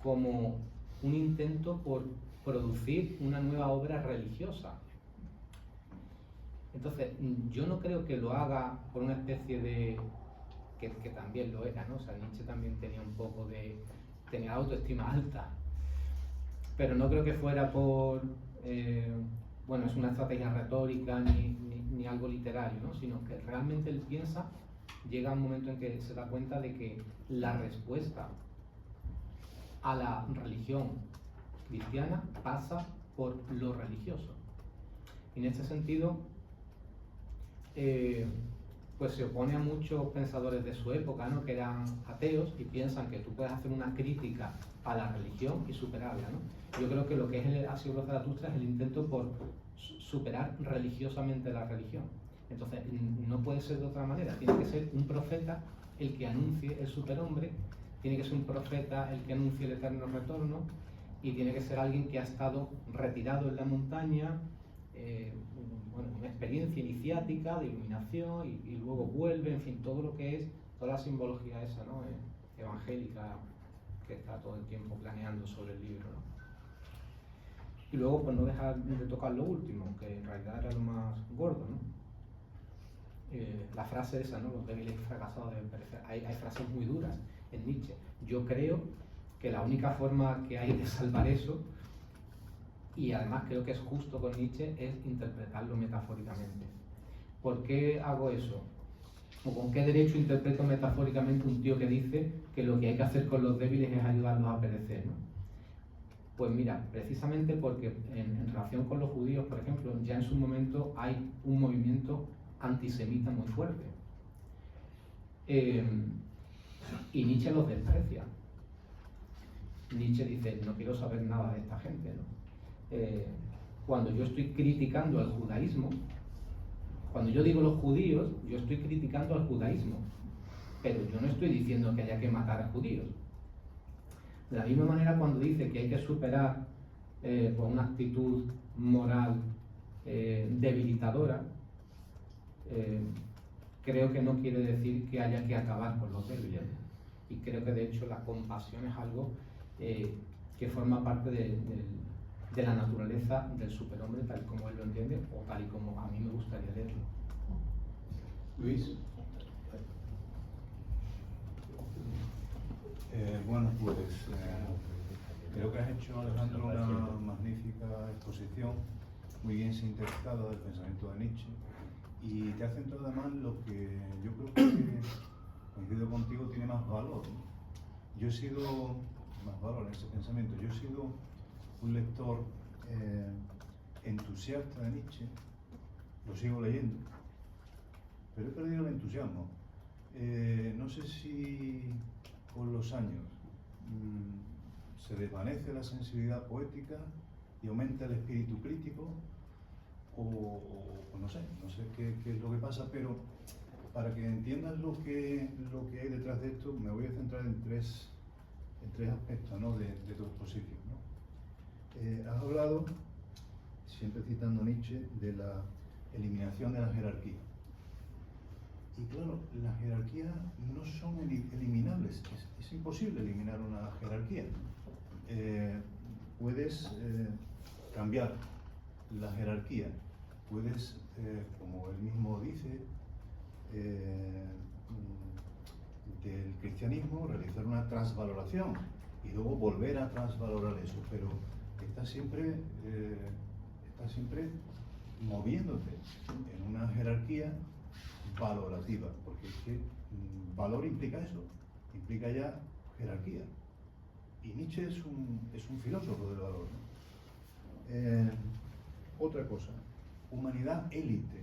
como un intento por producir una nueva obra religiosa. Entonces, yo no creo que lo haga por una especie de... que también lo era, ¿no? O sea, Nietzsche también tenía un poco tenía autoestima alta, pero no creo que fuera por... bueno, es una estrategia retórica ni algo literario, ¿no? Sino que realmente él piensa, llega un momento en que se da cuenta de que la respuesta a la religión cristiana pasa por lo religioso. Y en este sentido, pues se opone a muchos pensadores de su época, ¿no? Que eran ateos y piensan que tú puedes hacer una crítica a la religión y superarla, ¿no? Yo creo que lo que es el Asiolo Zaratustra es el intento por superar religiosamente la religión. Entonces, no puede ser de otra manera. Tiene que ser un profeta el que anuncie el superhombre, tiene que ser un profeta el que anuncie el eterno retorno, y tiene que ser alguien que ha estado retirado en la montaña, bueno, una experiencia iniciática de iluminación y luego vuelve, en fin, todo lo que es, toda la simbología esa, ¿no? Evangélica, que está todo el tiempo planeando sobre el libro, ¿no? Y luego, pues no dejar de tocar lo último, que en realidad era lo más gordo, ¿no? La frase esa, ¿no? Los débiles y fracasados deben perecer. Hay frases muy duras en Nietzsche. Yo creo que la única forma que hay de salvar eso, y además creo que es justo con Nietzsche, es interpretarlo metafóricamente. ¿Por qué hago eso? ¿O con qué derecho interpreto metafóricamente un tío que dice que lo que hay que hacer con los débiles es ayudarlos a perecer, ¿no? Pues mira, precisamente porque en relación con los judíos, por ejemplo, ya en su momento hay un movimiento antisemita muy fuerte. Y Nietzsche los desprecia. Nietzsche dice, no quiero saber nada de esta gente, ¿no? Cuando yo estoy criticando al judaísmo, cuando yo digo los judíos, yo estoy criticando al judaísmo, pero yo no estoy diciendo que haya que matar a judíos. De la misma manera, cuando dice que hay que superar por una actitud moral debilitadora, creo que no quiere decir que haya que acabar con los débiles. Y creo que de hecho la compasión es algo que forma parte de la naturaleza del superhombre, tal como él lo entiende, o tal y como a mí me gustaría leerlo. Luis. Bueno, pues creo que has hecho, Alejandro, una magnífica exposición, muy bien sintetizada del pensamiento de Nietzsche, y te ha centrado además lo que yo creo que, coincido contigo, tiene más valor, ¿no? Yo he sido, más valor en ese pensamiento, yo he sido un lector entusiasta de Nietzsche, lo sigo leyendo, pero he perdido el entusiasmo. No sé si con los años se desvanece la sensibilidad poética y aumenta el espíritu crítico, o no sé qué es lo que pasa, pero para que entiendas lo que hay detrás de esto, me voy a centrar en tres aspectos, ¿no? de tu exposición, ¿no? Has hablado, siempre citando Nietzsche, de la eliminación de la jerarquía. Y claro, las jerarquías no son eliminables, es imposible eliminar una jerarquía. Puedes cambiar la jerarquía, puedes, como él mismo dice, del cristianismo realizar una transvaloración y luego volver a transvalorar eso, pero está siempre moviéndote en una jerarquía valorativa, porque es que valor implica eso, implica ya jerarquía. Y Nietzsche es un filósofo del valor, ¿no? Otra cosa, humanidad élite.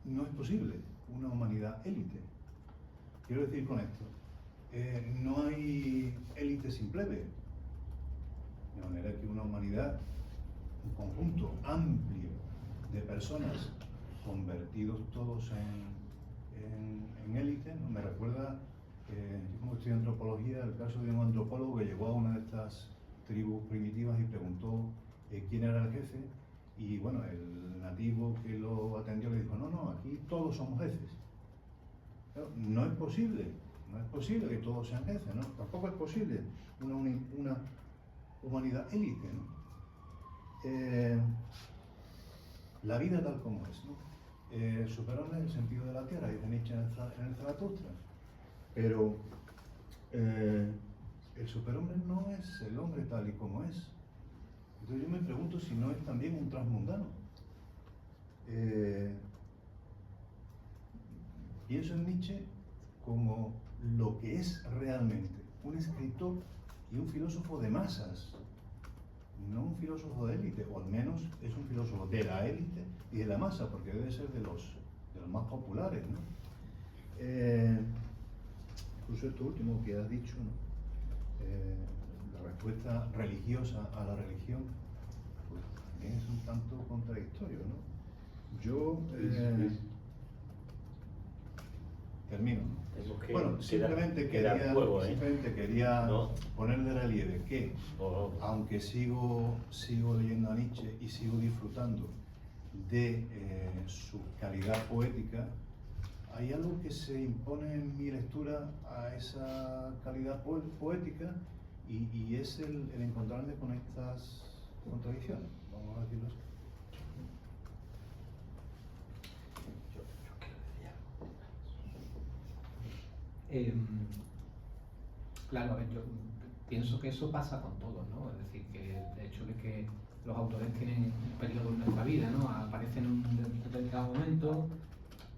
no es posible una humanidad élite. Quiero decir con esto, no hay élite sin plebe, de manera que una humanidad, un conjunto amplio de personas convertidos todos en élite, ¿no? Me recuerda, yo como estudio antropología, el caso de un antropólogo que llegó a una de estas tribus primitivas y preguntó quién era el jefe, y bueno, el nativo que lo atendió le dijo, no, aquí todos somos jefes. Claro, no es posible que todos sean jefes, ¿no? Tampoco es posible una humanidad élite, ¿no? La vida tal como es, ¿no? El superhombre es el sentido de la tierra, dice Nietzsche en el Zaratustra. Pero el superhombre no es el hombre tal y como es. Entonces yo me pregunto si no es también un transmundano. Pienso en Nietzsche como lo que es realmente un escritor y un filósofo de masas, no un filósofo de élite, o al menos es un filósofo de la élite y de la masa, porque debe ser de los más populares, ¿no? Incluso esto último que has dicho, ¿no? La respuesta religiosa a la religión, pues también es un tanto contradictorio, ¿no? Yo termino. Bueno, simplemente quería ¿no? poner de relieve que, aunque sigo leyendo a Nietzsche y sigo disfrutando de su calidad poética, hay algo que se impone en mi lectura a esa calidad poética y es el encontrarme con estas contradicciones, vamos a decirlo así. Claro, a ver, yo pienso que eso pasa con todos, ¿no? Es decir, que el hecho de que los autores tienen un periodo en nuestra vida, ¿no? Aparecen en un determinado momento,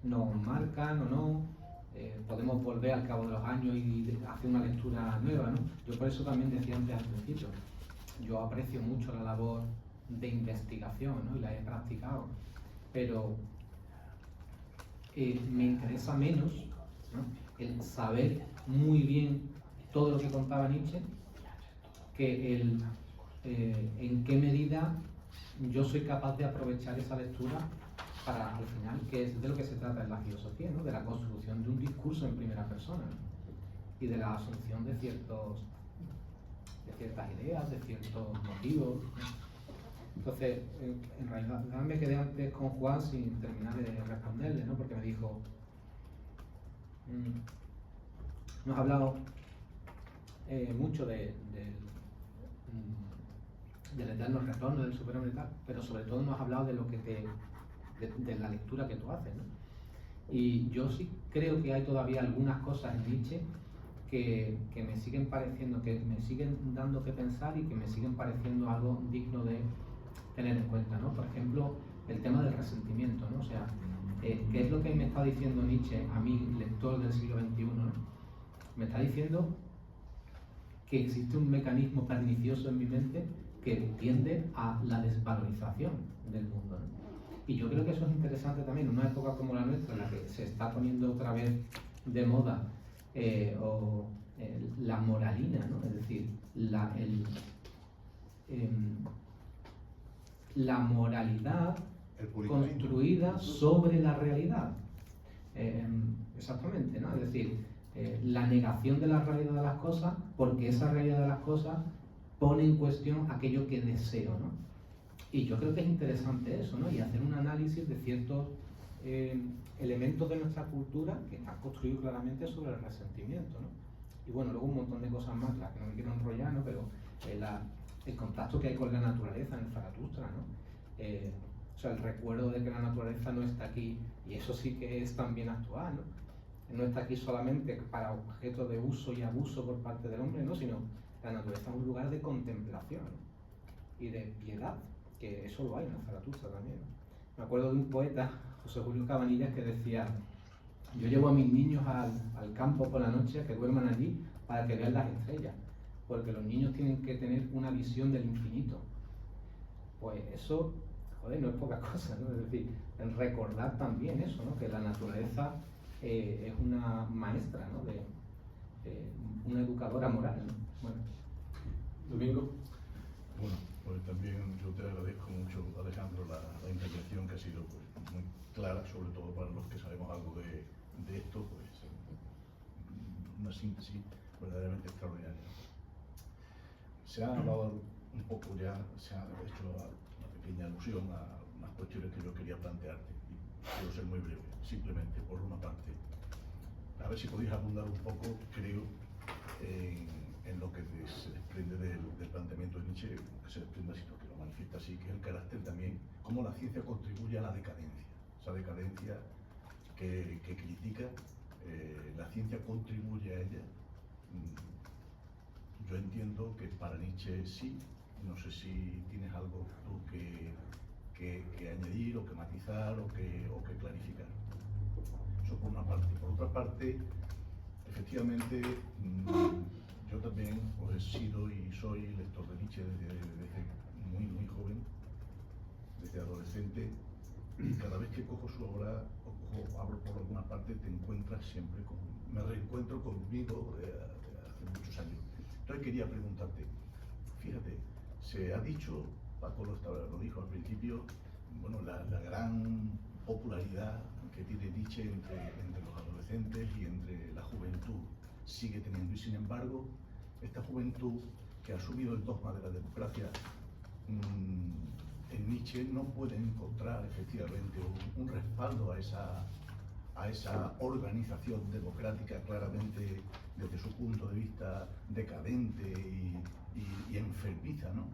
nos marcan o no, podemos volver al cabo de los años y hacer una lectura nueva, ¿no? Yo por eso también decía antes al principio, yo aprecio mucho la labor de investigación, ¿no? Y la he practicado, pero me interesa menos, ¿no? El saber muy bien todo lo que contaba Nietzsche, que en qué medida yo soy capaz de aprovechar esa lectura para, al final, que es de lo que se trata en la filosofía, ¿no? De la construcción de un discurso en primera persona, ¿no? Y de la asunción de ciertas ideas, de ciertos motivos, ¿no? Entonces, en realidad me quedé antes con Juan sin terminar de responderle, ¿no? Porque me dijo, nos ha hablado mucho del eterno retorno del superhombre y tal, pero sobre todo nos ha hablado de lo que de la lectura que tú haces, ¿no? Y yo sí creo que hay todavía algunas cosas en Nietzsche que me siguen pareciendo, que me siguen dando que pensar y que me siguen pareciendo algo digno de tener en cuenta, ¿no? Por ejemplo, el tema del resentimiento, ¿no? O sea, ¿qué es lo que me está diciendo Nietzsche a mí, lector del siglo XXI, ¿no? Me está diciendo que existe un mecanismo pernicioso en mi mente que tiende a la desvalorización del mundo, ¿no? Y yo creo que eso es interesante también en una época como la nuestra, en la que se está poniendo otra vez de moda la moralina, ¿no? Es decir, la moralidad construida sobre la realidad. Exactamente, ¿no? Es decir, la negación de la realidad de las cosas, porque esa realidad de las cosas pone en cuestión aquello que deseo, ¿no? Y yo creo que es interesante eso, ¿no? Y hacer un análisis de ciertos elementos de nuestra cultura que están construidos claramente sobre el resentimiento, ¿no? Y bueno, luego un montón de cosas más, las que no me quiero enrollar, ¿no? Pero el contacto que hay con la naturaleza en el Zaratustra, ¿no? O sea, el recuerdo de que la naturaleza no está aquí, y eso sí que es también actual, ¿no? No está aquí solamente para objeto de uso y abuso por parte del hombre, ¿no? Sino la naturaleza es un lugar de contemplación, ¿no? Y de piedad, que eso lo hay en el Zaratustra también, ¿no? Me acuerdo de un poeta, José Julio Cabanillas, que decía: yo llevo a mis niños al campo por la noche a que duerman allí para que vean las estrellas, porque los niños tienen que tener una visión del infinito. Pues eso, joder, no es poca cosa, ¿no? Es decir, recordar también eso, ¿no? Que la naturaleza es una maestra, ¿no? Una educadora moral, ¿no? Bueno. Domingo. Bueno, pues también yo te agradezco mucho, Alejandro, la intervención que ha sido pues, muy clara, sobre todo para los que sabemos algo de esto, pues una síntesis verdaderamente extraordinaria. Se ha hablado un poco ya, se ha hecho una pequeña alusión a unas cuestiones que yo quería plantearte y quiero ser muy breve, simplemente por una parte. A ver si podéis abundar un poco, creo, en lo que se desprende del planteamiento de Nietzsche, que se desprende así, que lo manifiesta así, que es el carácter también, cómo la ciencia contribuye a la decadencia, esa decadencia que critica, la ciencia contribuye a ella. Yo entiendo que para Nietzsche sí, no sé si tienes algo tú que añadir o que matizar o que clarificar. Eso por una parte. Por otra parte, efectivamente, yo también pues, he sido y soy lector de Nietzsche desde muy, muy joven, desde adolescente. Cada vez que cojo su obra o abro por alguna parte, te encuentras siempre me reencuentro conmigo de hace muchos años. Entonces quería preguntarte, fíjate, se ha dicho, Paco lo dijo al principio, bueno, la gran popularidad que tiene Nietzsche entre los adolescentes y entre la juventud sigue teniendo, y sin embargo, esta juventud que ha asumido el dogma de la democracia en Nietzsche no puede encontrar efectivamente un respaldo a esa organización democrática claramente desde su punto de vista decadente y enfermiza, ¿no?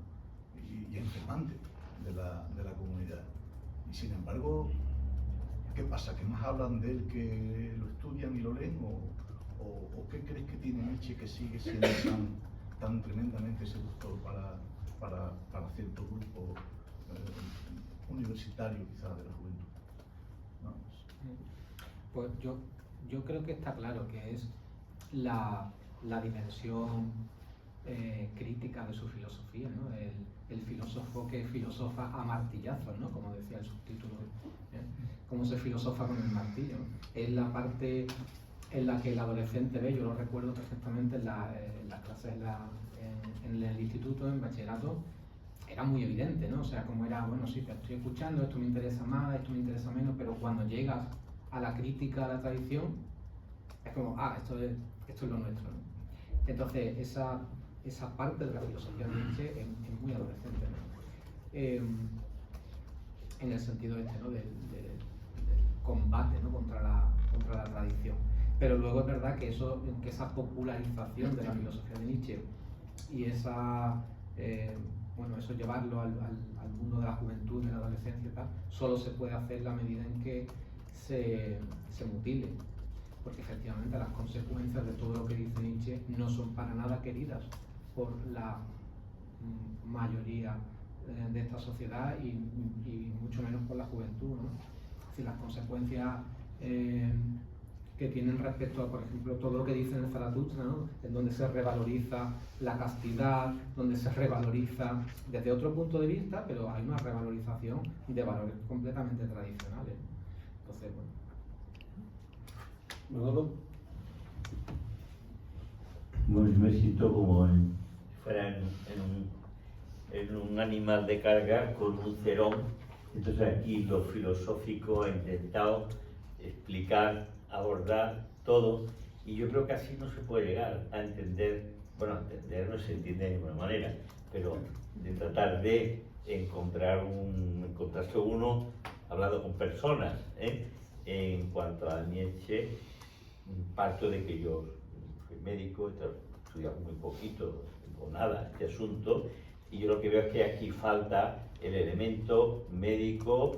y enfermante de la comunidad. Y sin embargo, ¿qué pasa? ¿Que más hablan de él que lo estudian y lo leen? ¿O qué crees que tiene Nietzsche que sigue siendo tan tremendamente seductor para cierto grupo universitario quizás de la juventud? ¿No? Pues yo creo que está claro que es la dimensión crítica de su filosofía, ¿no? El filósofo que filosofa a martillazos, ¿no? Como decía el subtítulo, cómo se filosofa con el martillo, ¿no? Es la parte en la que el adolescente ve, yo lo recuerdo perfectamente en las clases en el instituto, en bachillerato, era muy evidente, ¿no? O sea, como era, bueno, sí, te estoy escuchando, esto me interesa más, esto me interesa menos, pero cuando llegas a la crítica a la tradición, es como, esto es lo nuestro, ¿no? Entonces, esa parte de la filosofía de Nietzsche es muy adolescente, ¿no? En el sentido ¿no? del combate, ¿no? contra la tradición. Pero luego es verdad que esa popularización de la filosofía de Nietzsche y eso llevarlo al mundo de la juventud, de la adolescencia y tal, solo se puede hacer en la medida en que se mutile. Porque efectivamente las consecuencias de todo lo que dice Nietzsche no son para nada queridas por la mayoría de esta sociedad y mucho menos por la juventud, ¿no? Es decir, las consecuencias que tienen respecto a, por ejemplo, todo lo que dice en el Zaratustra, ¿no? En donde se revaloriza la castidad, donde se revaloriza desde otro punto de vista, pero hay una revalorización de valores completamente tradicionales. Entonces, bueno. Bueno, yo me siento como si fuera en un animal de carga con un cerón. Entonces aquí lo filosófico ha intentado explicar, abordar todo, y yo creo que así no se puede llegar a entender, bueno, entender no se entiende de ninguna manera, pero de tratar de encontrarse uno hablando con personas, En cuanto a Nietzsche, parto de que yo soy médico, he estudiado muy poquito o nada este asunto, y yo lo que veo es que aquí falta el elemento médico,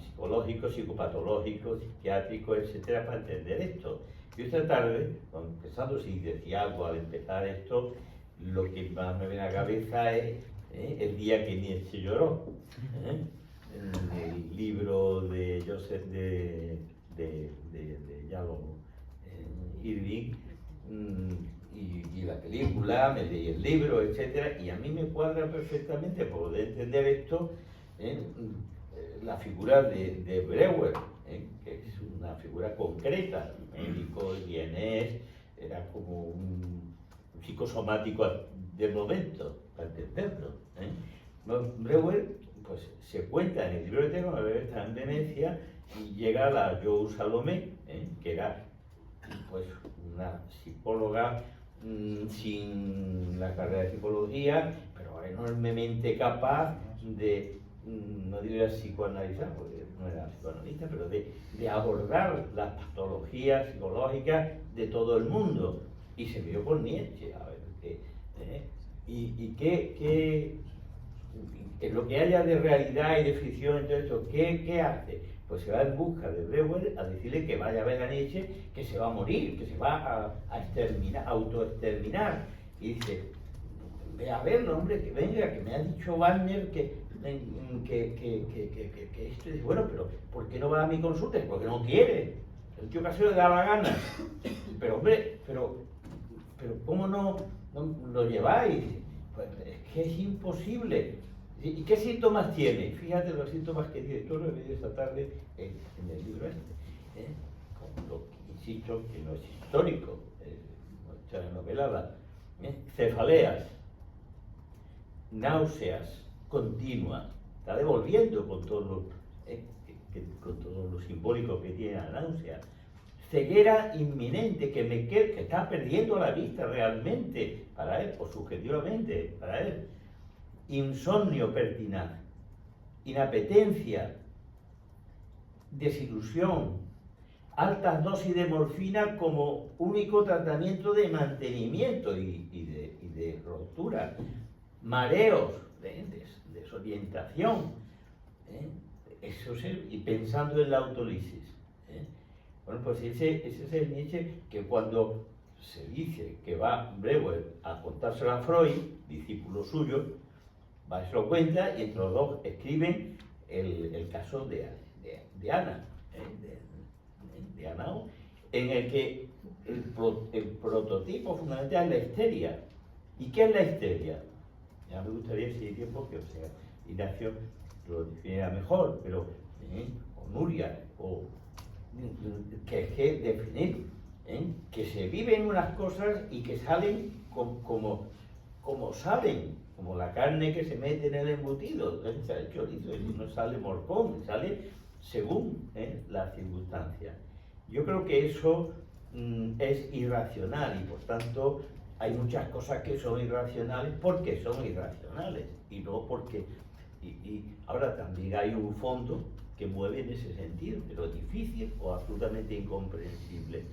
psicológico, psicopatológico, psiquiátrico, etcétera, para entender esto. Yo esta tarde, empezando, si decía algo al empezar esto, lo que más me viene a la cabeza es el día que Nietzsche lloró. El libro de Joseph de Yalo Irving, y la película, me leí el libro, etcétera, y a mí me cuadra perfectamente para poder entender esto, la figura de Breuer, que es una figura concreta, médico, vienés, era como un psicosomático del momento, para entenderlo. Breuer, pues se cuenta en el libro de texto, Breuer está en Venecia y llega la Joe Salomé, que era pues una psicóloga sin la carrera de psicología, pero enormemente capaz de, no diría psicoanalizar, porque no era psicoanalista, pero de abordar las patologías psicológicas de todo el mundo. Y se vio con Nietzsche, a ver, ¿qué lo que haya de realidad y de ficción en todo esto, ¿qué hace? Pues se va en busca de Breuer a decirle que vaya a ver a Nietzsche, que se va a morir, que se va a exterminar, autoexterminar. Y dice, ve a verlo, hombre, que venga, que me ha dicho Wagner que esto. Y dice, bueno, pero ¿por qué no va a mi consulta? Porque no quiere. El tío Casero le da la gana. Pero hombre, pero ¿cómo no lo lleváis? Pues es que es imposible. ¿Y qué síntomas tiene? Fíjate los síntomas que tiene. Yo lo he leído esta tarde en el libro con lo que insisto que no es histórico, mucha novelada. Cefaleas, náuseas continuas, está devolviendo con todo lo simbólico que tiene la náusea. Ceguera inminente, que está perdiendo la vista realmente para él, o subjetivamente para él. Insomnio pertinaz, inapetencia, desilusión, altas dosis de morfina como único tratamiento de mantenimiento y de ruptura, mareos, desorientación, eso y pensando en la autolisis. Bueno, pues ese es el Nietzsche que cuando se dice que va Breuer a contárselo a Freud, discípulo suyo, va y se lo cuenta y entre los dos escriben el caso de Ana, de Anao, en el que el prototipo fundamental es la histeria. ¿Y qué es la histeria? Ya me gustaría, si hay tiempo, que Ignacio lo definiera mejor, pero o Nuria, que definir, que se viven unas cosas y que salen como salen, como la carne que se mete en el embutido, el chorizo, y no sale morcón, sale según las circunstancias. Yo creo que eso es irracional y por tanto hay muchas cosas que son irracionales porque son irracionales y no porque... Y ahora también hay un fondo que mueve en ese sentido, pero difícil o absolutamente incomprensible.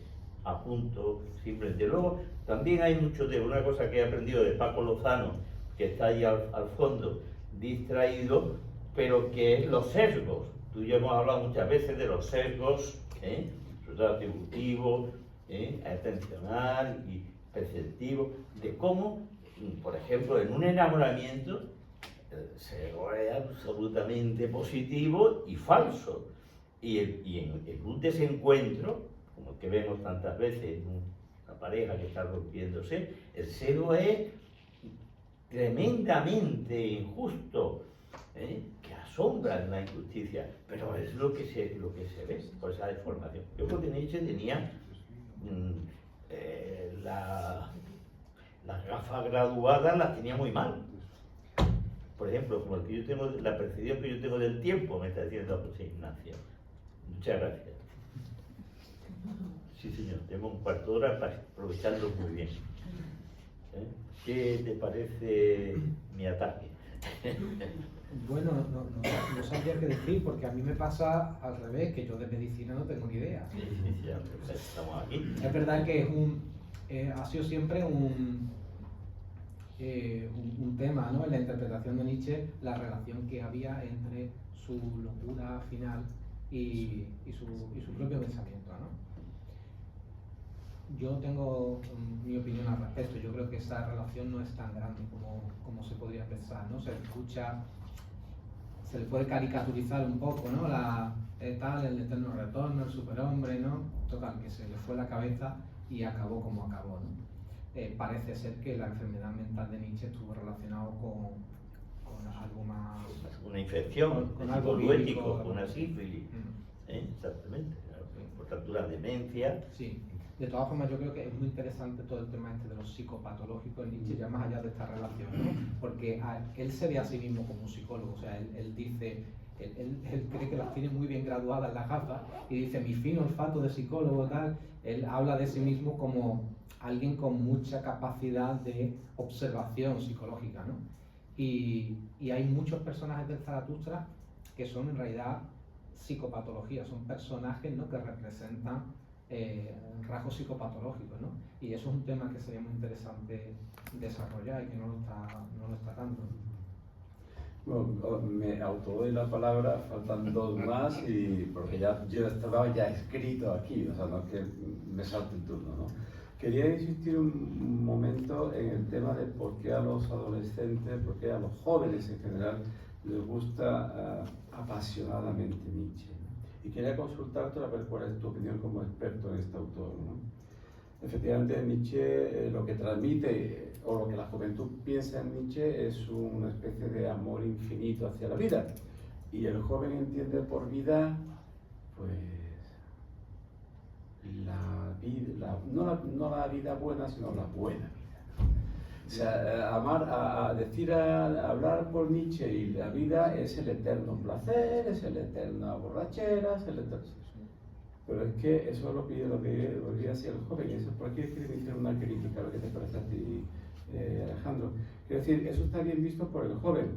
Apunto simplemente. Luego también hay mucho de una cosa que he aprendido de Paco Lozano, que está ahí al fondo, distraído, pero que es los sesgos. Tú y yo hemos hablado muchas veces de los sesgos, sobre todo atributivo, atencional y perceptivo, de cómo, por ejemplo, en un enamoramiento, se es absolutamente positivo y falso. Y en un desencuentro, como el que vemos tantas veces en una pareja que está rompiéndose, el celo es tremendamente injusto, que asombra la injusticia, pero es lo que se ve por esa deformación. Yo creo que Nietzsche tenía las gafas graduadas, las tenía muy mal. Por ejemplo, como el que yo tengo, la percepción que yo tengo del tiempo, me está diciendo José Ignacio. Muchas gracias. Sí, señor, tengo un cuarto de hora para aprovecharlo muy bien. ¿Qué te parece mi ataque? Bueno, no sabría qué decir, porque a mí me pasa al revés, que yo de medicina no tengo ni idea. Sí, ya, pues estamos aquí. Es verdad que ha sido siempre un tema, ¿no? En la interpretación de Nietzsche, la relación que había entre su locura final y su propio pensamiento, ¿no? Yo tengo mi opinión al respecto. Yo creo que esa relación no es tan grande como se podría pensar, ¿no? Se le puede caricaturizar un poco, ¿no? El eterno retorno, el superhombre, ¿no? Total, que se le fue la cabeza y acabó como acabó, ¿no? Parece ser que la enfermedad mental de Nietzsche estuvo relacionado con algo más... Una infección, Con de algo tipo lírico. luético, con una sífilis, exactamente, por tanto una demencia. Sí, de todas formas yo creo que es muy interesante todo el tema este de los psicopatológicos en Nietzsche, ya más allá de esta relación, ¿no? Porque él se ve a sí mismo como un psicólogo, o sea, él dice, él cree que las tiene muy bien graduadas las gafas y dice, mi fino olfato de psicólogo tal, él habla de sí mismo como alguien con mucha capacidad de observación psicológica, ¿no? Y hay muchos personajes del Zaratustra que son en realidad psicopatologías, son personajes, ¿no?, que representan rasgos psicopatológicos, ¿no? Y eso es un tema que sería muy interesante desarrollar y que no lo está dando. Bueno, me autodoy la palabra, faltan dos más, porque ya yo estaba ya escrito aquí, o sea, no que me salte el turno, ¿no? Quería insistir un momento en el tema de por qué a los adolescentes, por qué a los jóvenes en general les gusta apasionadamente Nietzsche, ¿no? Y quería consultarte a ver cuál es tu opinión como experto en este autor, ¿no? Efectivamente, Nietzsche lo que transmite, o lo que la juventud piensa en Nietzsche, es una especie de amor infinito hacia la vida. Y el joven entiende por vida, pues, la vida, no la vida buena, sino la buena vida. O sea, hablar por Nietzsche y la vida es el eterno placer, es el eterno borrachera, es el eterno... Pero es que eso es lo que hacía el joven, y eso por aquí quiero hacer una crítica a lo que te parece a ti, Alejandro. Quiero decir, eso está bien visto por el joven,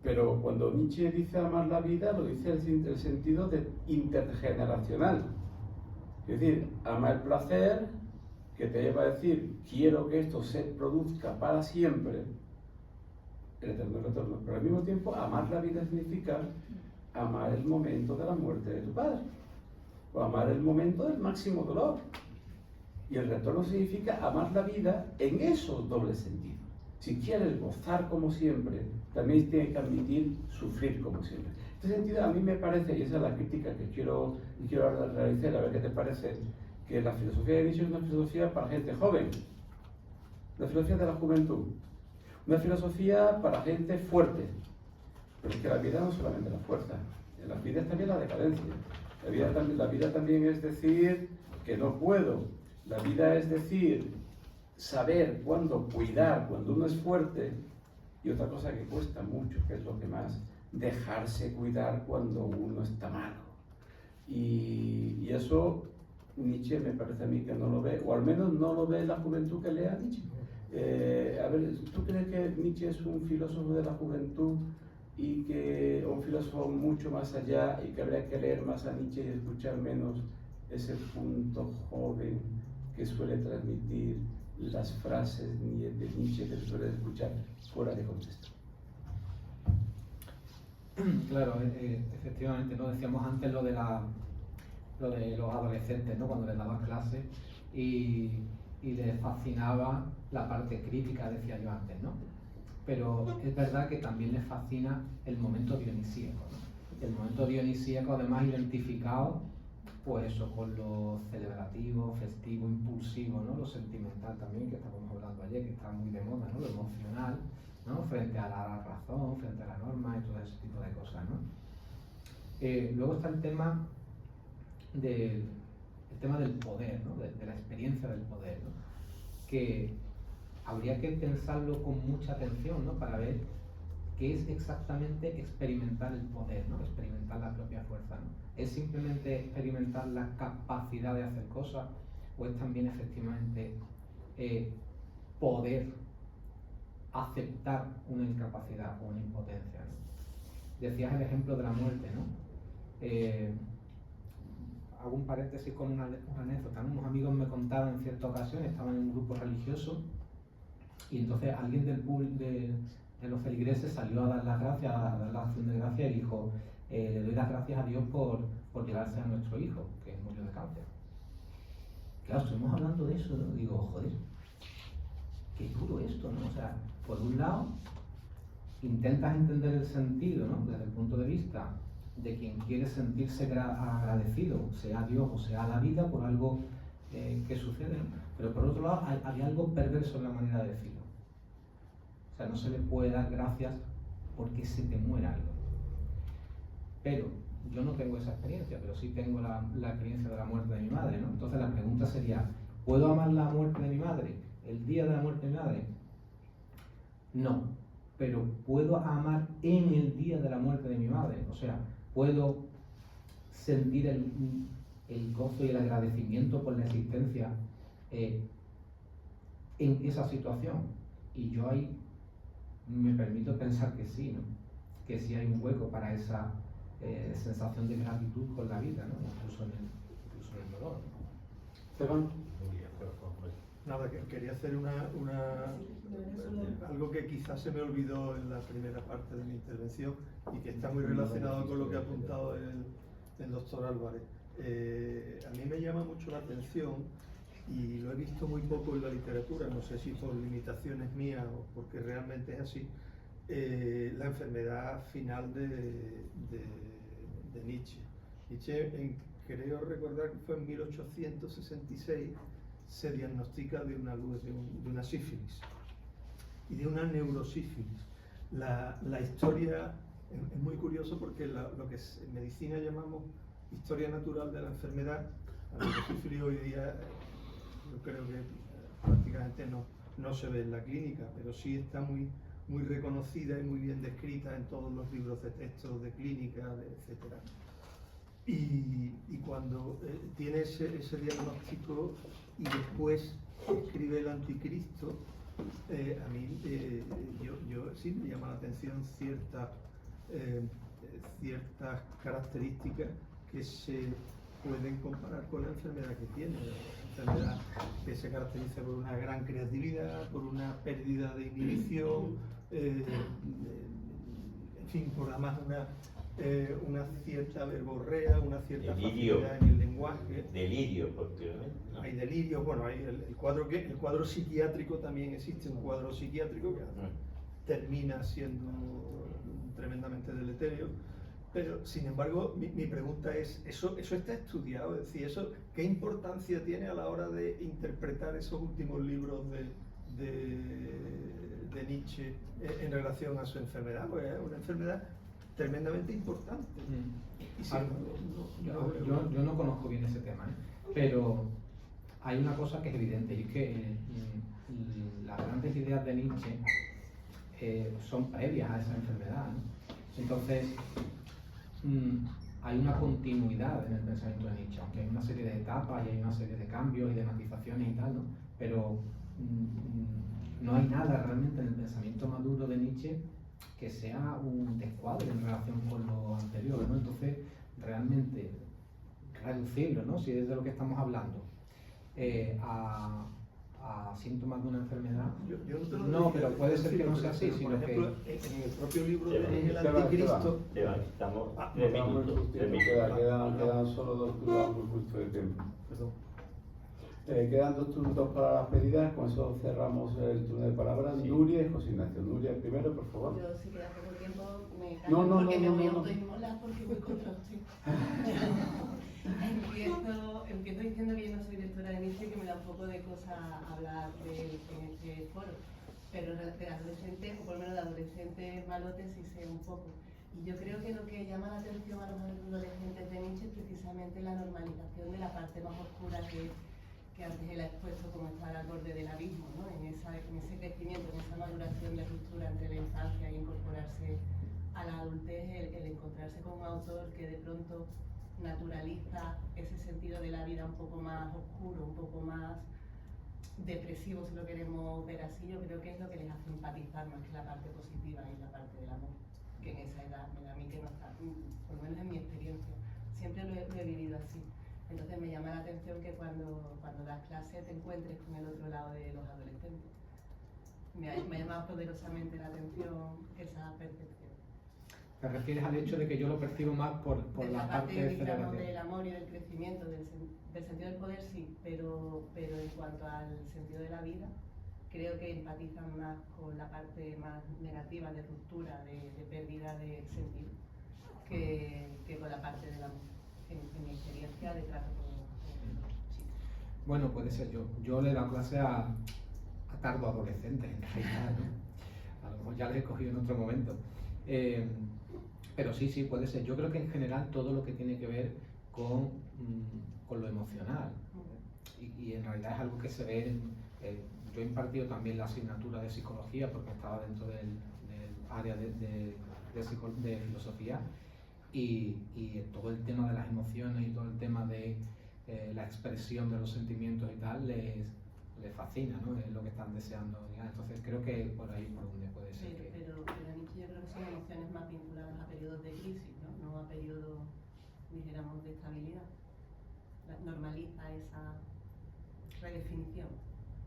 pero cuando Nietzsche dice amar la vida, lo dice en el sentido de intergeneracional. Es decir, ama el placer, que te lleva a decir, quiero que esto se produzca para siempre, el eterno retorno. Pero al mismo tiempo, amar la vida significa amar el momento de la muerte de tu padre, o amar el momento del máximo dolor. Y el retorno significa amar la vida en esos dobles sentidos. Si quieres gozar como siempre, también tienes que admitir sufrir como siempre. En este sentido, a mí me parece, y esa es la crítica que quiero realizar, a ver qué te parece, que la filosofía de Nietzsche es una filosofía para gente joven, la filosofía de la juventud, una filosofía para gente fuerte. Pero es que la vida no es solamente la fuerza, la vida es también la decadencia. La vida también es decir que no puedo. La vida es decir, saber cuándo cuidar, cuando uno es fuerte, y otra cosa que cuesta mucho, que es lo que más, dejarse cuidar cuando uno está malo. Y eso Nietzsche me parece a mí que no lo ve, o al menos no lo ve la juventud que lea Nietzsche. A ver, ¿tú crees que Nietzsche es un filósofo de la juventud y que un filósofo mucho más allá, y que habría que leer más a Nietzsche y escuchar menos ese punto joven que suele transmitir las frases de Nietzsche que se suele escuchar fuera de contexto? Claro, efectivamente, ¿no? Decíamos antes lo de los adolescentes, ¿no? Cuando les daban clases y les fascinaba la parte crítica, decía yo antes, ¿no? Pero es verdad que también les fascina el momento dionisíaco, ¿no? El momento dionisíaco, además, identificado, pues eso, con lo celebrativo, festivo, impulsivo, ¿no? Lo sentimental también, que estábamos hablando ayer, que está muy de moda, ¿no? Lo emocional, ¿no? Frente a la razón, frente a la norma y todo ese tipo de cosas, ¿no? Luego está el tema del poder, ¿no? De la experiencia del poder, ¿no? Que habría que pensarlo con mucha atención, ¿no? Para ver qué es exactamente experimentar el poder, ¿no? Experimentar la propia fuerza, ¿no? ¿Es simplemente experimentar la capacidad de hacer cosas, o es también efectivamente poder aceptar una incapacidad o una impotencia, ¿no? Decías el ejemplo de la muerte, ¿no? Hago un paréntesis con una anécdota, ¿no? Unos amigos me contaban en cierta ocasión, estaban en un grupo religioso, y entonces alguien de los feligreses salió a dar las gracias, a dar la acción de gracia, y dijo, le doy las gracias a Dios por llevarse a nuestro hijo, que murió de cáncer. Claro, estuvimos hablando de eso, ¿no? Digo, joder, qué duro esto, ¿no? O sea, por un lado, intentas entender el sentido, ¿no? Desde el punto de vista de quien quiere sentirse agradecido, sea Dios o sea la vida, por algo que sucede, ¿no? Pero por otro lado, había algo perverso en la manera de decirlo. O sea, no se le puede dar gracias porque se te muera algo. Pero yo no tengo esa experiencia, pero sí tengo la experiencia de la muerte de mi madre, ¿no? Entonces la pregunta sería, ¿puedo amar la muerte de mi madre? ¿El día de la muerte de mi madre? No, pero puedo amar en el día de la muerte de mi madre. O sea, puedo sentir el gozo y el agradecimiento por la existencia en esa situación. Y yo ahí me permito pensar que sí, ¿no? Que sí hay un hueco para esa sensación de gratitud con la vida, ¿no? Incluso en el dolor, ¿no? Esteban. Nada, que quería hacer algo que quizás se me olvidó en la primera parte de mi intervención y que está muy relacionado con lo que ha apuntado el doctor Álvarez. A mí me llama mucho la atención, y lo he visto muy poco en la literatura, no sé si por limitaciones mías o porque realmente es así, la enfermedad final de Nietzsche. Nietzsche, creo recordar que fue en 1866, se diagnostica de una sífilis y de una neurosífilis. La historia es muy curioso porque lo que en medicina llamamos historia natural de la enfermedad, la neurosífilis hoy día yo creo que prácticamente no se ve en la clínica, pero sí está muy reconocida y muy bien descrita en todos los libros de texto de clínica, etc. Y cuando tiene ese diagnóstico y después escribe el Anticristo, a mí yo sí me llama la atención ciertas características que se pueden comparar con la enfermedad que tiene. La enfermedad que se caracteriza por una gran creatividad, por una pérdida de inhibición, en fin, por además una cierta verborrea, una cierta facilidad en el lenguaje. Delirio, posteriormente, ¿no? Hay delirios, bueno, hay el cuadro psiquiátrico también existe, un cuadro psiquiátrico que termina siendo tremendamente deleterio. Pero, sin embargo, mi pregunta es, ¿eso está estudiado? Es decir, ¿qué importancia tiene a la hora de interpretar esos últimos libros de Nietzsche en relación a su enfermedad? Pues es una enfermedad tremendamente importante. Y sin embargo, yo no conozco bien ese tema, pero hay una cosa que es evidente, y es que las grandes ideas de Nietzsche son previas a esa enfermedad, ¿no? Entonces, hay una continuidad en el pensamiento de Nietzsche, aunque hay una serie de etapas y hay una serie de cambios y de matizaciones y tal, ¿no? Pero no hay nada realmente en el pensamiento maduro de Nietzsche que sea un descuadre en relación con lo anterior, ¿no? Entonces, realmente reducirlo, ¿no? Si es de lo que estamos hablando, a síntomas de una enfermedad. No, pero puede ser que no sea así, sino que en el propio libro del Anticristo. Estamos Quedan solo 2 minutos, muy justo de tiempo. Perdón. Quedan 2 minutos para las pedidas, con eso cerramos el turno de palabras. Sí. Nuria y José Ignacio. Nuria primero, por favor. Yo, si queda poco tiempo, me No, callo no, porque no, me voy a no. autoinmolar porque voy contra usted. Empiezo diciendo que yo no soy lectora de Nietzsche, que me da un poco de cosa hablar en este foro, pero de adolescentes, o por lo menos de adolescentes malotes, sí sé un poco. Y yo creo que lo que llama la atención a los adolescentes de Nietzsche es precisamente la normalización de la parte más oscura que antes él ha expuesto como estar al borde del abismo, ¿no? En ese crecimiento, en esa maduración de ruptura entre la infancia y incorporarse a la adultez, el encontrarse con un autor que de pronto naturaliza ese sentido de la vida un poco más oscuro, un poco más depresivo, si lo queremos ver así. Yo creo que es lo que les hace empatizar más que la parte positiva y la parte del amor, que en esa edad me da a mí que no está, por lo menos en mi experiencia, siempre lo he vivido así. Entonces me llama la atención que cuando das clase te encuentres con el otro lado de los adolescentes. Me ha llamado poderosamente la atención esa percepción. te refieres al hecho de que yo lo percibo más por la parte digamos, celebrativa. del amor y del crecimiento, del sentido del poder sí, pero en cuanto al sentido de la vida, creo que empatizan más con la parte más negativa de ruptura, de pérdida de sentido, que con la parte del amor, en mi experiencia de trato con chicos. Bueno, puede ser yo. Yo le he dado clase a tardo adolescentes, en realidad, ¿no? a lo mejor ya les he cogido en otro momento. Pero sí, puede ser. Yo creo que en general todo lo que tiene que ver con lo emocional, y en realidad es algo que se ve yo he impartido también la asignatura de psicología porque estaba dentro del área de filosofía, y todo el tema de las emociones y todo el tema de la expresión de los sentimientos y tal les fascina, ¿no? Es lo que están deseando. Entonces creo que por ahí por donde puede ser. Pero Nietzsche, yo creo que son emociones más vinculadas a periodos de crisis, no a periodos, dijéramos, de estabilidad. Normaliza esa redefinición.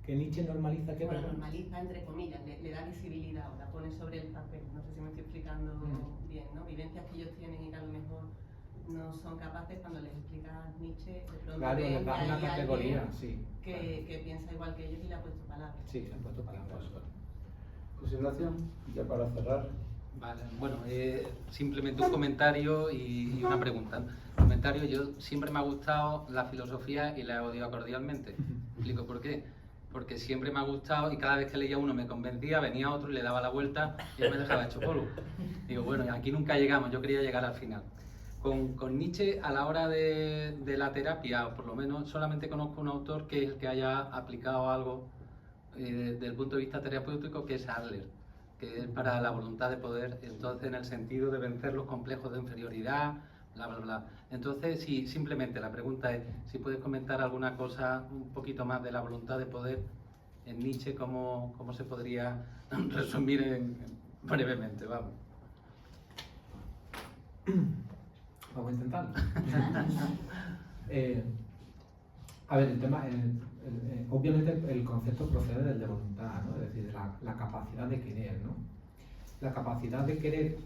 ¿Que Nietzsche normaliza qué? Bueno, normaliza entre comillas, le da visibilidad o la pone sobre el papel. No sé si me estoy explicando bien, ¿no? Vivencias que ellos tienen y que a lo mejor no son capaces, cuando les explica Nietzsche, de pronto claro, les da una categoría, sí. Que piensa igual que ellos y le ha puesto palabras. Sí, le ha puesto palabras. José Ignacio, ya para cerrar. Vale, bueno, simplemente un comentario y una pregunta. Comentario, yo siempre me ha gustado la filosofía y la he odiado cordialmente. ¿Explico por qué? Porque siempre me ha gustado y cada vez que leía uno me convencía, venía otro y le daba la vuelta y yo me dejaba hecho polvo. Digo, bueno, aquí nunca llegamos, yo quería llegar al final. Con Nietzsche, a la hora de la terapia, o por lo menos solamente conozco un autor que haya aplicado algo desde el punto de vista terapéutico, que es Adler, que es para la voluntad de poder, entonces en el sentido de vencer los complejos de inferioridad, bla, bla, bla. Entonces, sí, simplemente la pregunta es si puedes comentar alguna cosa un poquito más de la voluntad de poder en Nietzsche, cómo se podría resumir brevemente, vamos. Vamos a intentarlo. A ver, el tema, obviamente el concepto procede del de voluntad, ¿no? Es decir, de la capacidad de querer, ¿no? La capacidad de querer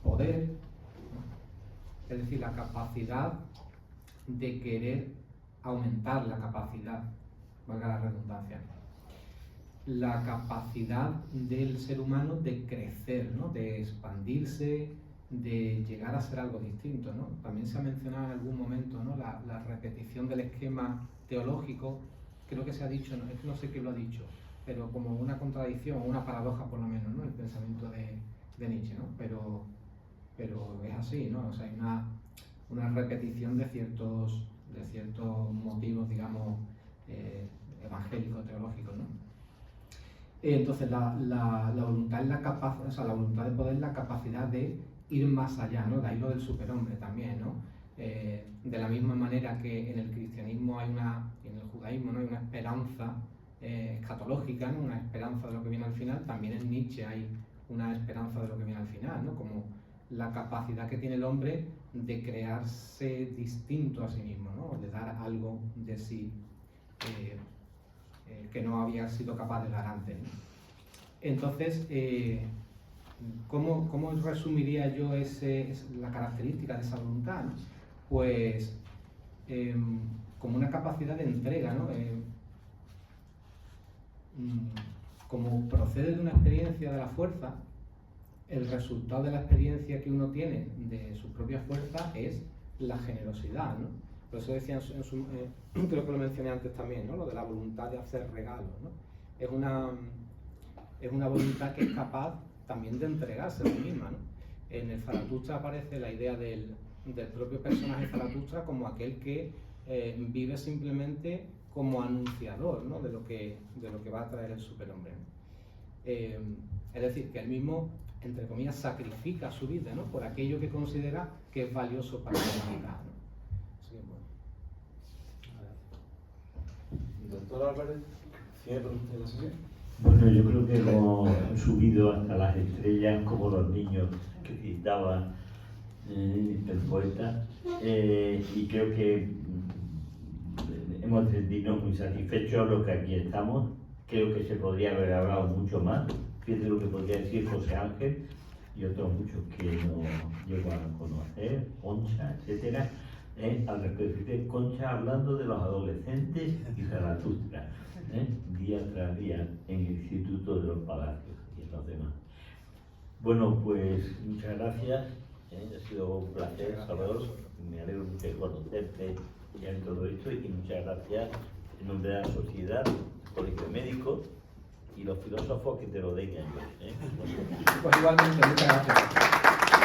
poder, ¿no? Es decir, la capacidad de querer aumentar la capacidad, valga la redundancia, la capacidad del ser humano de crecer, ¿no? De expandirse, de llegar a ser algo distinto, ¿no? También se ha mencionado en algún momento, ¿no? La repetición del esquema teológico, creo que se ha dicho, es que no sé quién lo ha dicho, pero como una contradicción, una paradoja por lo menos, ¿no? El pensamiento de Nietzsche, ¿no? Pero es así, ¿no? O sea, hay una repetición de ciertos motivos, digamos, evangélicos, teológicos, ¿no? Entonces la voluntad es la voluntad de poder, la capacidad de ir más allá, ¿no? De ahí lo del superhombre también, ¿no? De la misma manera que en el cristianismo y en el judaísmo, ¿no? Hay una esperanza escatológica, ¿no? Una esperanza de lo que viene al final, también en Nietzsche hay una esperanza de lo que viene al final, ¿no? Como la capacidad que tiene el hombre de crearse distinto a sí mismo, ¿no? De dar algo de sí que no había sido capaz de dar antes, ¿no? Entonces, ¿cómo resumiría yo la característica de esa voluntad, ¿no? Pues como una capacidad de entrega, ¿no? Como procede de una experiencia de la fuerza, el resultado de la experiencia que uno tiene de su propia fuerza es la generosidad, ¿no? Por eso decía creo que lo mencioné antes también, ¿no? Lo de la voluntad de hacer regalos, ¿no? Es una voluntad que es capaz también de entregarse a sí misma, ¿no? En el Zaratustra aparece la idea del propio personaje Zaratustra como aquel que vive simplemente como anunciador, ¿no? de lo que va a traer el superhombre, ¿no? Es decir, que él mismo, entre comillas, sacrifica su vida, ¿no? Por aquello que considera que es valioso para la humanidad, ¿no? Así que, bueno. Doctor Álvarez, cierra usted la sesión. Bueno, yo creo que hemos subido hasta las estrellas como los niños que citaba el poeta, y creo que hemos sentido muy satisfechos a los que aquí estamos. Creo que se podría haber hablado mucho más, fíjate lo que podría decir José Ángel y otros muchos que no llego a conocer, Concha, etcétera, al respecto de Concha hablando de los adolescentes y Zaratustra, día tras día en el Instituto de los Palacios y en los demás. Bueno, pues muchas gracias, ha sido un placer, Salvador, me alegro mucho de conocerte y en todo esto, y muchas gracias en nombre de la sociedad, Colegio Médico y y los filósofos que te lo den ellos. Pues igualmente, muchas gracias.